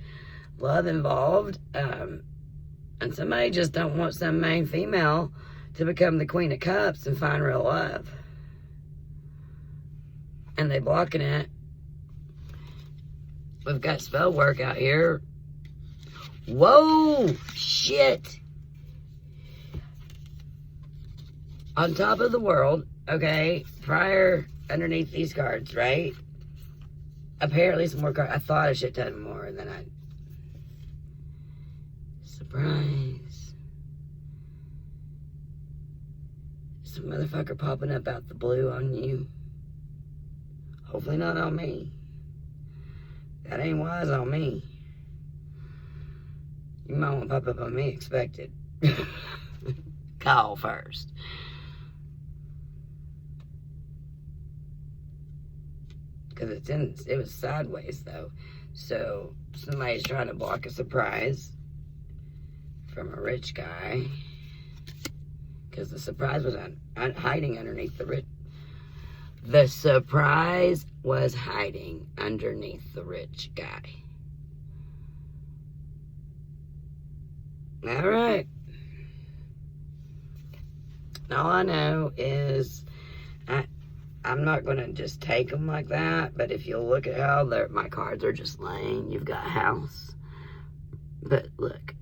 love involved, and somebody just don't want some main female to become the Queen of Cups and find real love. And they blocking it. We've got spell work out here. Whoa! Shit! On top of the world, okay, prior underneath these cards, right? Apparently some more cards. I thought a shit ton more than I... Surprise. Some motherfucker popping up out the blue on you. Hopefully not on me. That ain't wise on me. You might want to pop up on me, expected. Call first. Because it was sideways though. So somebody's trying to block a surprise from a rich guy. Because the surprise was hiding underneath the rich. The surprise was hiding underneath the rich guy. All right. All I know is I'm not going to just take them like that, but if you look at how my cards are just laying, you've got house. But look,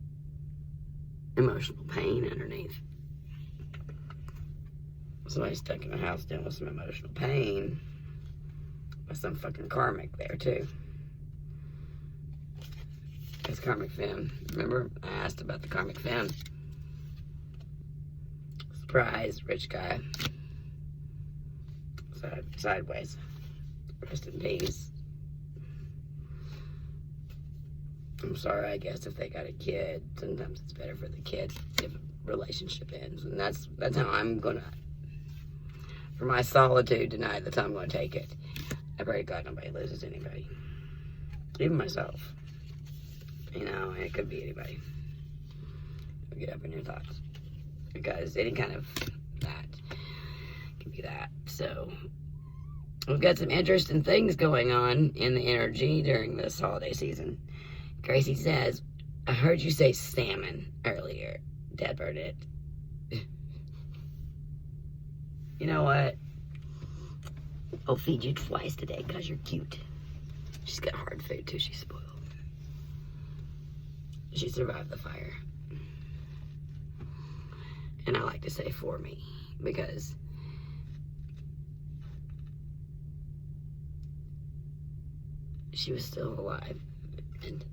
emotional pain underneath. Somebody's stuck in a house dealing with some emotional pain. With some fucking karmic there, too. It's karmic femme. Remember? I asked about the karmic femme. Surprise, rich guy. Sideways. Rest in peace. I'm sorry, I guess, if they got a kid. Sometimes it's better for the kid if a relationship ends. And that's how I'm gonna, for my solitude tonight, that's how I'm gonna take it. I pray to God nobody loses anybody. Even myself. You know, and it could be anybody. Get up in your thoughts. Because any kind of that can be that. So, we've got some interesting things going on in the energy during this holiday season. Gracie says, I heard you say salmon earlier, Dad Burnett. You know what? I'll feed you twice today because you're cute. She's got hard food too, she's spoiled. She survived the fire. And I like to say for me, because she was still alive. And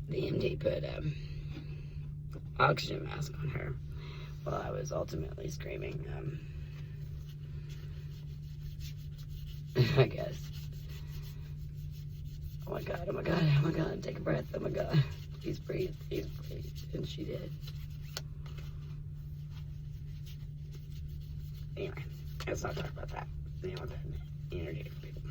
the MD put oxygen mask on her while I was ultimately screaming, I guess. Oh my God, oh my God, oh my God, take a breath, oh my God. Please breathe, please breathe. And she did. Anyway, let's not talk about that. You know, that energy for people.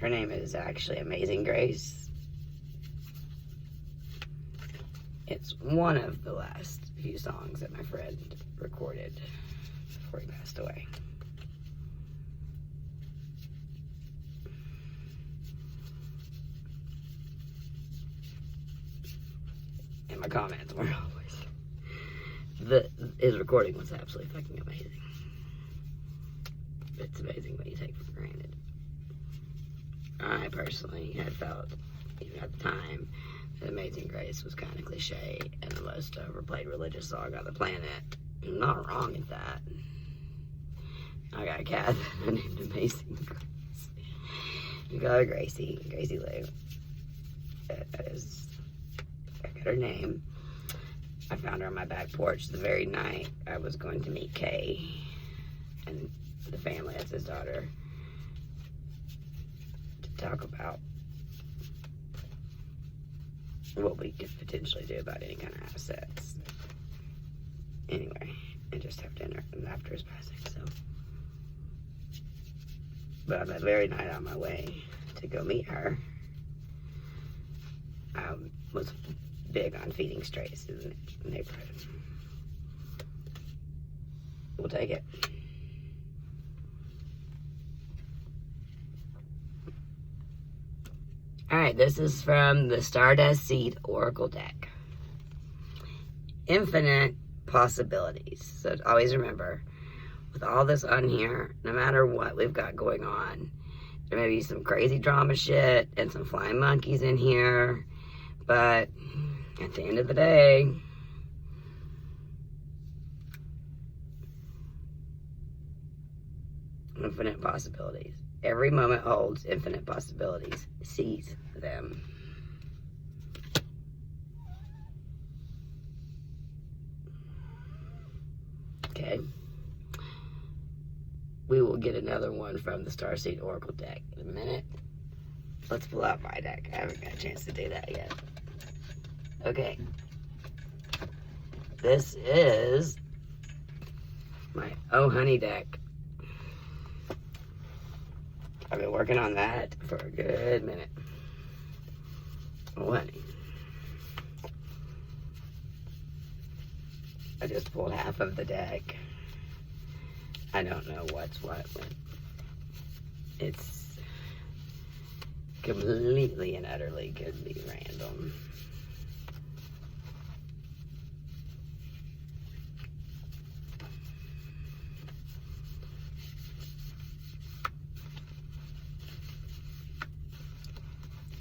Her name is actually Amazing Grace. It's one of the last few songs that my friend recorded before he passed away. And my comments were always, his recording was absolutely fucking amazing. It's amazing what you take for granted. I personally had felt, even at the time, that Amazing Grace was kind of cliche and the most overplayed religious song on the planet. I'm not wrong at that. I got a cat named Amazing Grace. We call her Gracie, Gracie Lou. That is, I got her name. I found her on my back porch the very night I was going to meet Kay and the family. That's his daughter. To talk about what we could potentially do about any kind of assets. Anyway, and just have dinner after his passing, so. But on that very night on my way to go meet her, I was big on feeding strays in the neighborhood. We'll take it. Alright, this is from the Stardust Seed Oracle deck. Infinite possibilities. So always remember, with all this on here, no matter what we've got going on, there may be some crazy drama shit and some flying monkeys in here, but at the end of the day, infinite possibilities. Every moment holds infinite possibilities. Seize them. Okay. We will get another one from the Starseed Oracle deck in a minute. Let's pull out my deck. I haven't got a chance to do that yet. Okay. This is my Oh Honey deck. I've been working on that for a good minute. Oh honey. I just pulled half of the deck. I don't know what's what. It's completely and utterly could be random.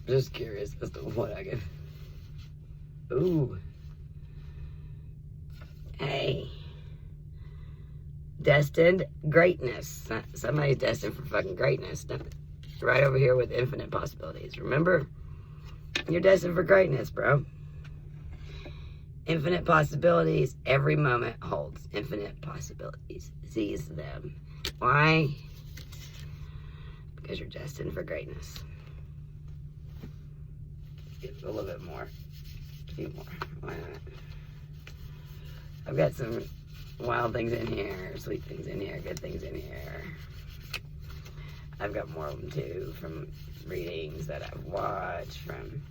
Just curious as to what I can. Ooh. Hey. Destined greatness. Somebody's destined for fucking greatness. Right over here with infinite possibilities. Remember? You're destined for greatness, bro. Infinite possibilities. Every moment holds infinite possibilities. Seize them. Why? Because you're destined for greatness. A little bit more. A few more. Why not? I've got some wild things in here, sweet things in here, good things in here. I've got more of them too, from readings that I've watched, from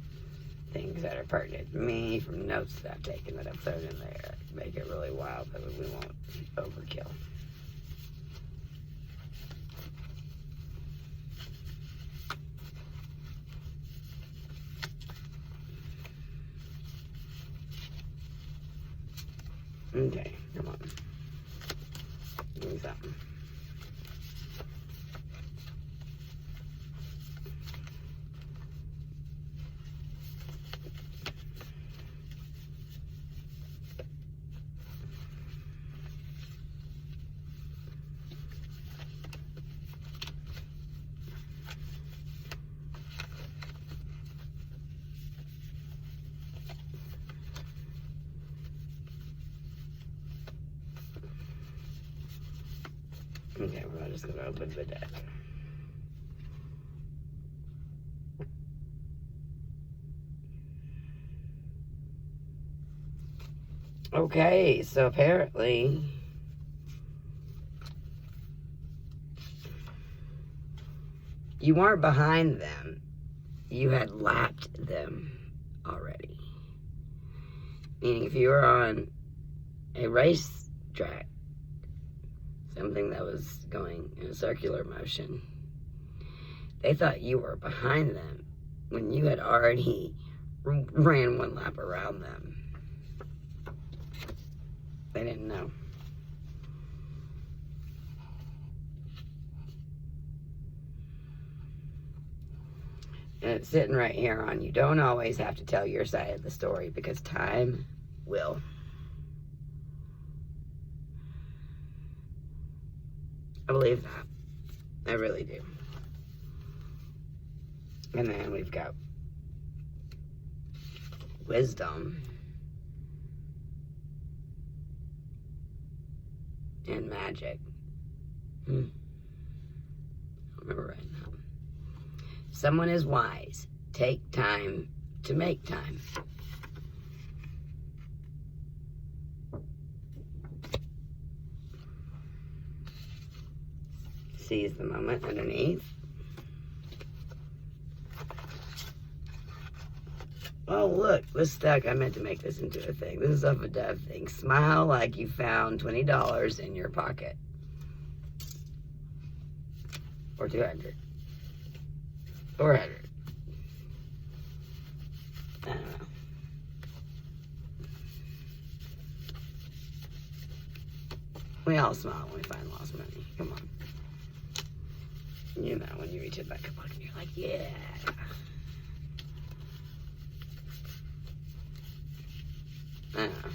things that are pertinent to me, from notes that I've taken that I've thrown in there. Make it really wild, but we won't overkill. Okay, come on. Give me something. Okay, we're just gonna open the deck. Okay, so apparently you weren't behind them. You had lapped them already. Meaning if you were on a race track, something that was going in a circular motion, they thought you were behind them when you had already ran one lap around them. They didn't know. And it's sitting right here on you don't always have to tell your side of the story because time will. I believe that. I really do. And then we've got wisdom and magic. I don't remember right now. Someone is wise. Take time to make time. Seize the moment underneath. Oh, look, this stuck. I meant to make this into a thing. This is of a dove thing. Smile like you found $20 in your pocket. Or 200. Or 100. I don't know. We all smile when we find lost money. Come on. You know, when you reach in back up and you're like, yeah. I don't know.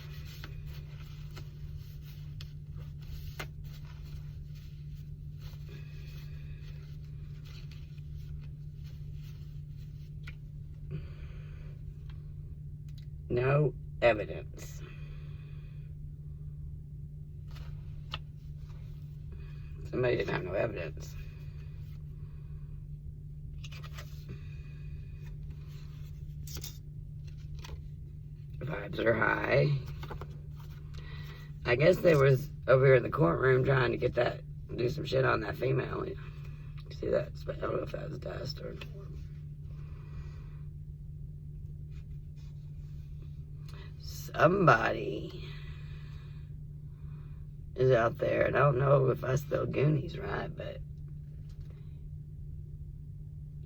No evidence. Somebody didn't have no evidence. Vibes are high. I guess they was over here in the courtroom trying to get that, do some shit on that female. See that? I don't know if that was dust or... Somebody is out there, and I don't know if I spell Goonies right, but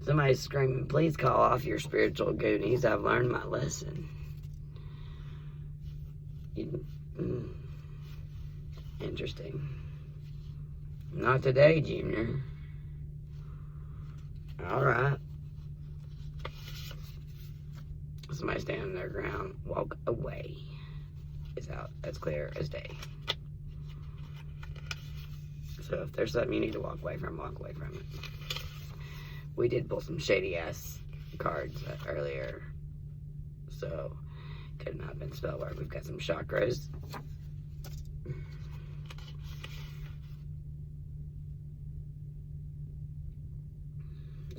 somebody's screaming, please call off your spiritual Goonies. I've learned my lesson. Interesting. Not today, Junior. All right. Somebody standing their ground. Walk away. It's out as clear as day. So if there's something you need to walk away from it. We did pull some shady ass cards earlier, so could not have been spell work. We've got some chakras.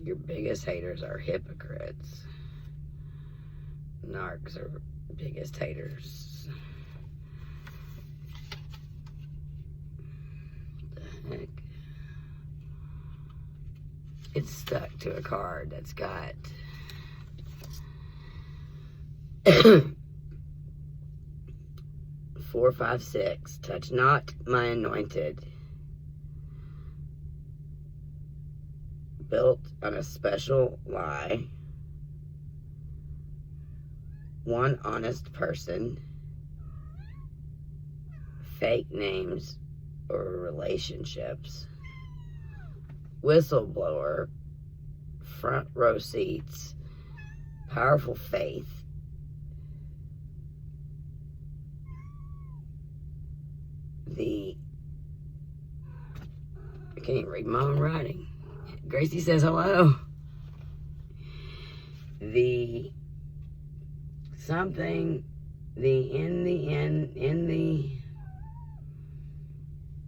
Your biggest haters are hypocrites. Narcs are biggest haters. What the heck? It's stuck to a card that's got 4, 5, 6. Touch not my anointed. Built on a special lie. One honest person. Fake names or relationships. Whistleblower. Front row seats. Powerful faith. I can't even read my own writing. Gracie says hello.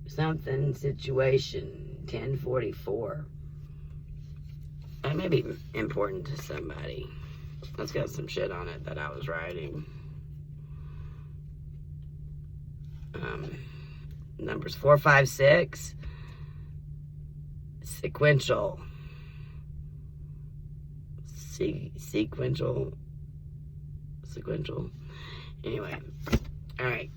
Something situation, 1044. That may be important to somebody. That's got some shit on it that I was writing. Numbers 4, 5, 6. Sequential. Sequential. Anyway. Alright.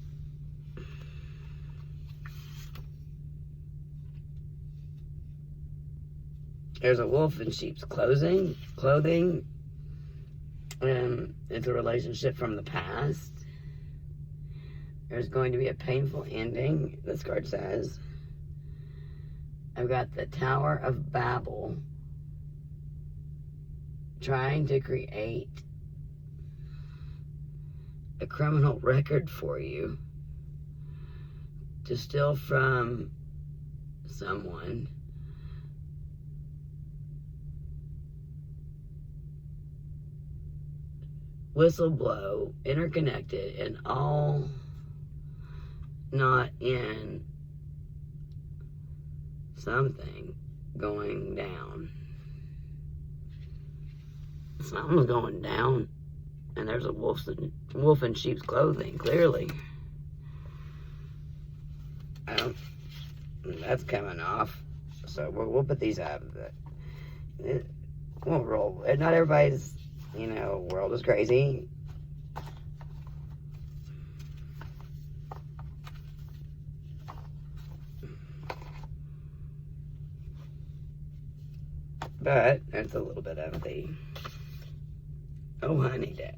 There's a wolf in sheep's clothing. It's a relationship from the past. There's going to be a painful ending, this card says. I've got the Tower of Babel. Trying to create a criminal record for you. To steal from someone. whistle blow, interconnected, and all not in something going down. Something's going down, and there's a wolf in sheep's clothing, clearly. That's coming off, so we'll put these up. We'll roll. Not everybody's, world is crazy. But there's a little bit of the oh honey deck.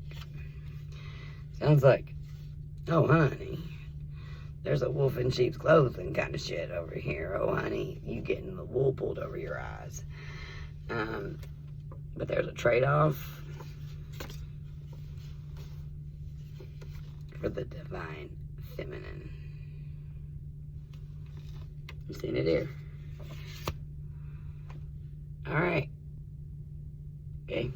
Sounds like, oh honey, there's a wolf in sheep's clothing kind of shit over here. Oh honey, you getting the wool pulled over your eyes. But there's a trade-off for the divine feminine. You seen it here? Alright. Okay.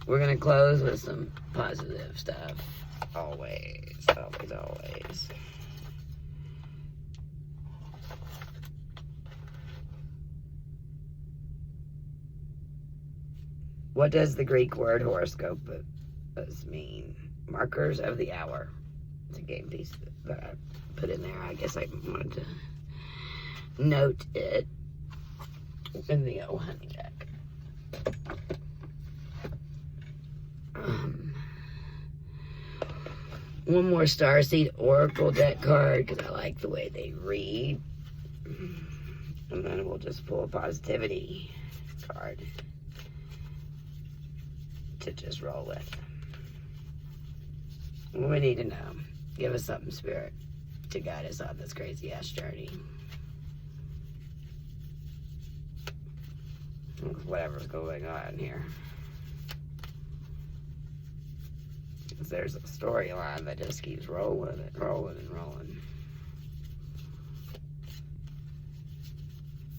We're gonna close with some positive stuff. Always, always, always. What does the Greek word horoscope mean? Markers of the hour. It's a game piece that I put in there. I guess I wanted to note it in the oh honey deck. One more Starseed Oracle deck card because I like the way they read. And then we'll just pull a positivity card to just roll with. What we need to know. Give us something, Spirit, to guide us on this crazy ass journey. Whatever's going on here. There's a storyline that just keeps rolling and rolling and rolling.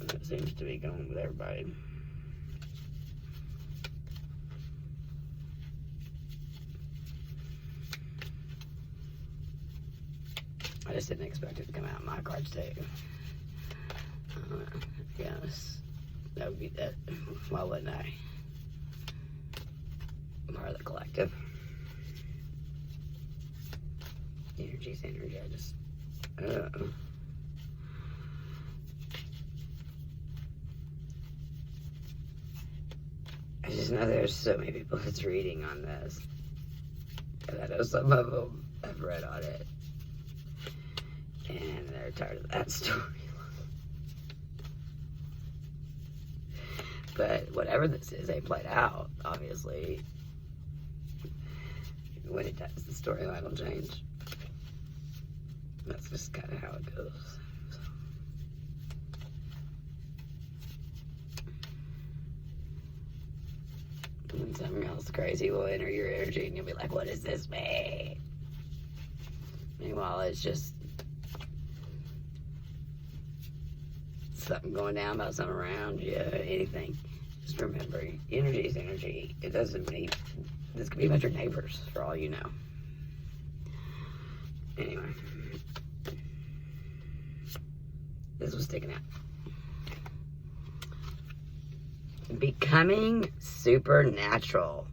And it seems to be going with everybody. I just didn't expect it to come out in my cards too. Yes, that would be that. Why wouldn't I? Part of the collective. Energy's energy. I just. I just know there's so many people that's reading on this. And I know some of them have read on it. And they're tired of that story. But whatever this is, they played out, obviously. When it does, the storyline will change. That's just kind of how it goes. So. And then something else crazy will enter your energy and you'll be like, what does this mean? Meanwhile, it's just something going down about something around you, anything. Just remember, energy is energy. It doesn't mean, this could be about your neighbors, for all you know. Anyway. This was sticking out. Becoming supernatural.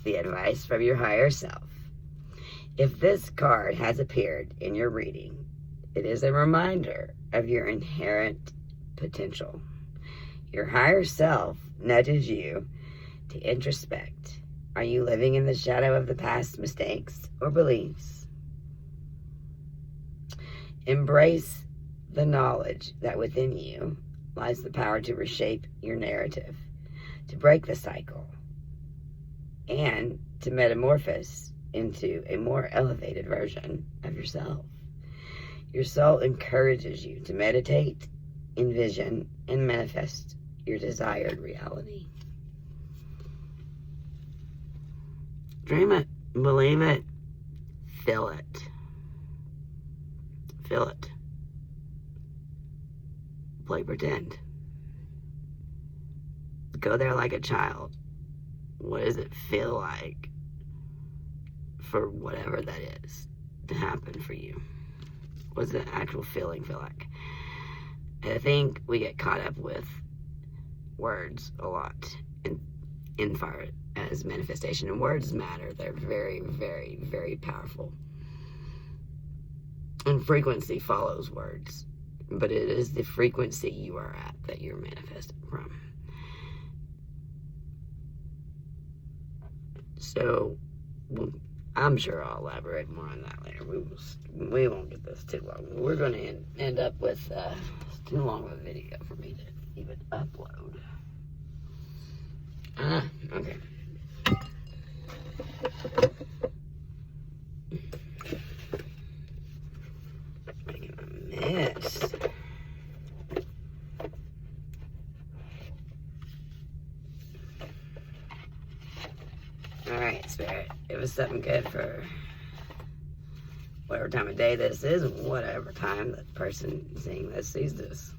The advice from your higher self. If this card has appeared in your reading, it is a reminder of your inherent potential. Your higher self nudges you to introspect. Are you living in the shadow of the past mistakes or beliefs? Embrace the knowledge that within you lies the power to reshape your narrative, to break the cycle, and to metamorphose into a more elevated version of yourself. Your soul encourages you to meditate, envision, and manifest your desired reality. Dream it, believe it, feel it. Feel it. Play pretend. Go there like a child. what does it feel like for whatever that is to happen for you? What's the actual feeling feel like? And I think we get caught up with words a lot in fire as manifestation, and words matter. They're very, very, very powerful. And frequency follows words, but it is the frequency you are at that you're manifesting from. So, I'm sure I'll elaborate more on that later. We won't get this too long. We're going to end up with too long of a video for me to even upload. Okay. Making a mess. Alright, Spirit. It was something good for whatever time of day this is, whatever time the person seeing this sees this.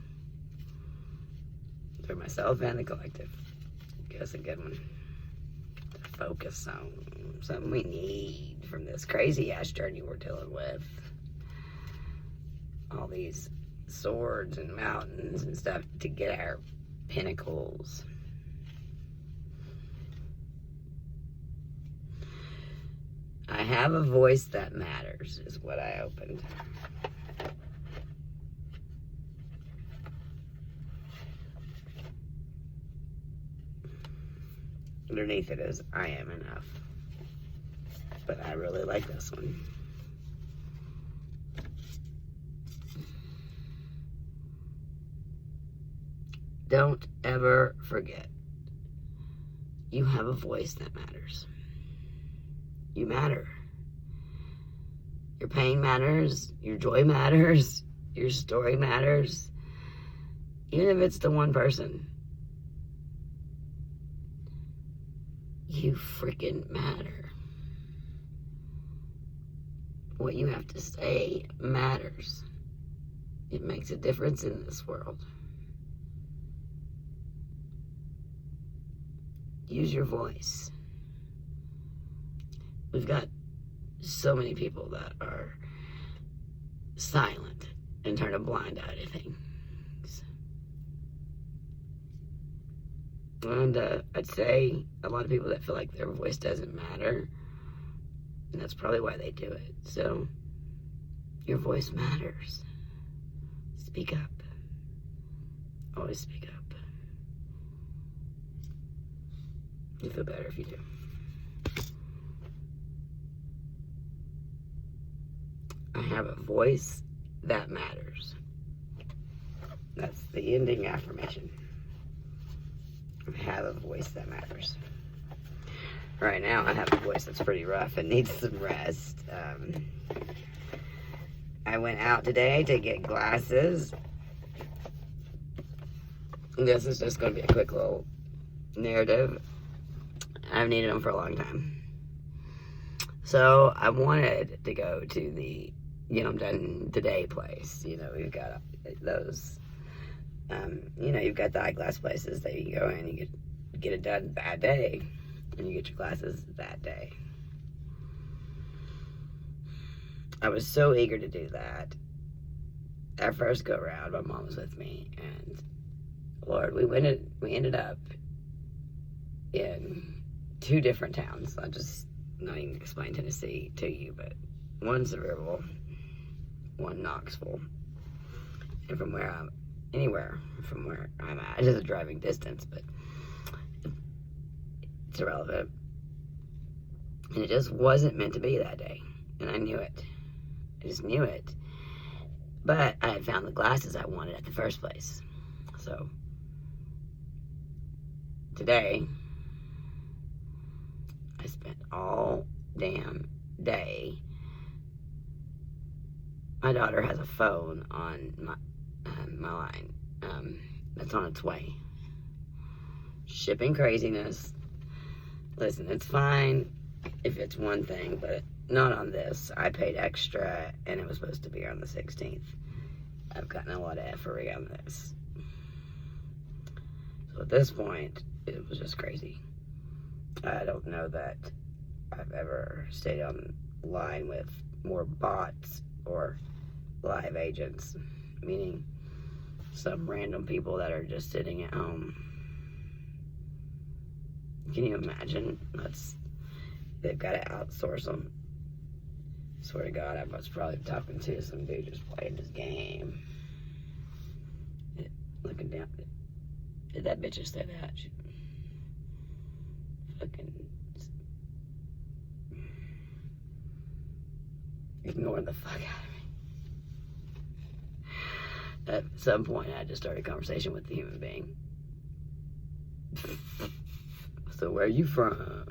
For myself and the collective. That's a good one to focus on. Something we need from this crazy ass journey we're dealing with. All these swords and mountains and stuff to get our pinnacles. I have a voice that matters, is what I opened. Underneath it is, I am enough. But I really like this one. Don't ever forget, you have a voice that matters. You matter. Your pain matters, your joy matters, your story matters. Even if it's to one person. You freaking matter. What you have to say matters. It makes a difference in this world. Use your voice. We've got so many people that are silent and turn a blind eye to things. And I'd say a lot of people that feel like their voice doesn't matter, and that's probably why they do it. So, your voice matters. Speak up. Always speak up. You feel better if you do. I have a voice that matters. That's the ending affirmation. I have a voice that matters. Right now, I have a voice that's pretty rough and needs some rest. I went out today to get glasses. This is just going to be a quick little narrative. I've needed them for a long time. So, I wanted to go to the Get 'em Done Today place. You know, we've got those... you know, you've got the eyeglass places that you can go in, you get it done that day, and you get your glasses that day. I was so eager to do that. Our first go around, my mom was with me, and Lord, we ended up in 2 different towns. I'll just not even explain Tennessee to you, but one Sevierville, one Knoxville, and from where I'm anywhere from where I'm at. It is a driving distance, but it's irrelevant. And it just wasn't meant to be that day. And I knew it. I just knew it. But I had found the glasses I wanted at the first place. So, today, I spent all damn day. My daughter has a phone on my line. That's on its way. Shipping craziness. Listen, it's fine if it's one thing, but not on this. I paid extra, and it was supposed to be on the 16th. I've gotten a lot of effery on this. So at this point, it was just crazy. I don't know that I've ever stayed online with more bots or live agents, meaning some random people that are just sitting at home. Can you imagine? They've got to outsource them. Swear to God, I was probably talking to some dude just playing this game. Looking down. Did that bitch just say that? She fucking ignoring the fuck out of me. At some point, I had to start a conversation with the human being. So where are you from?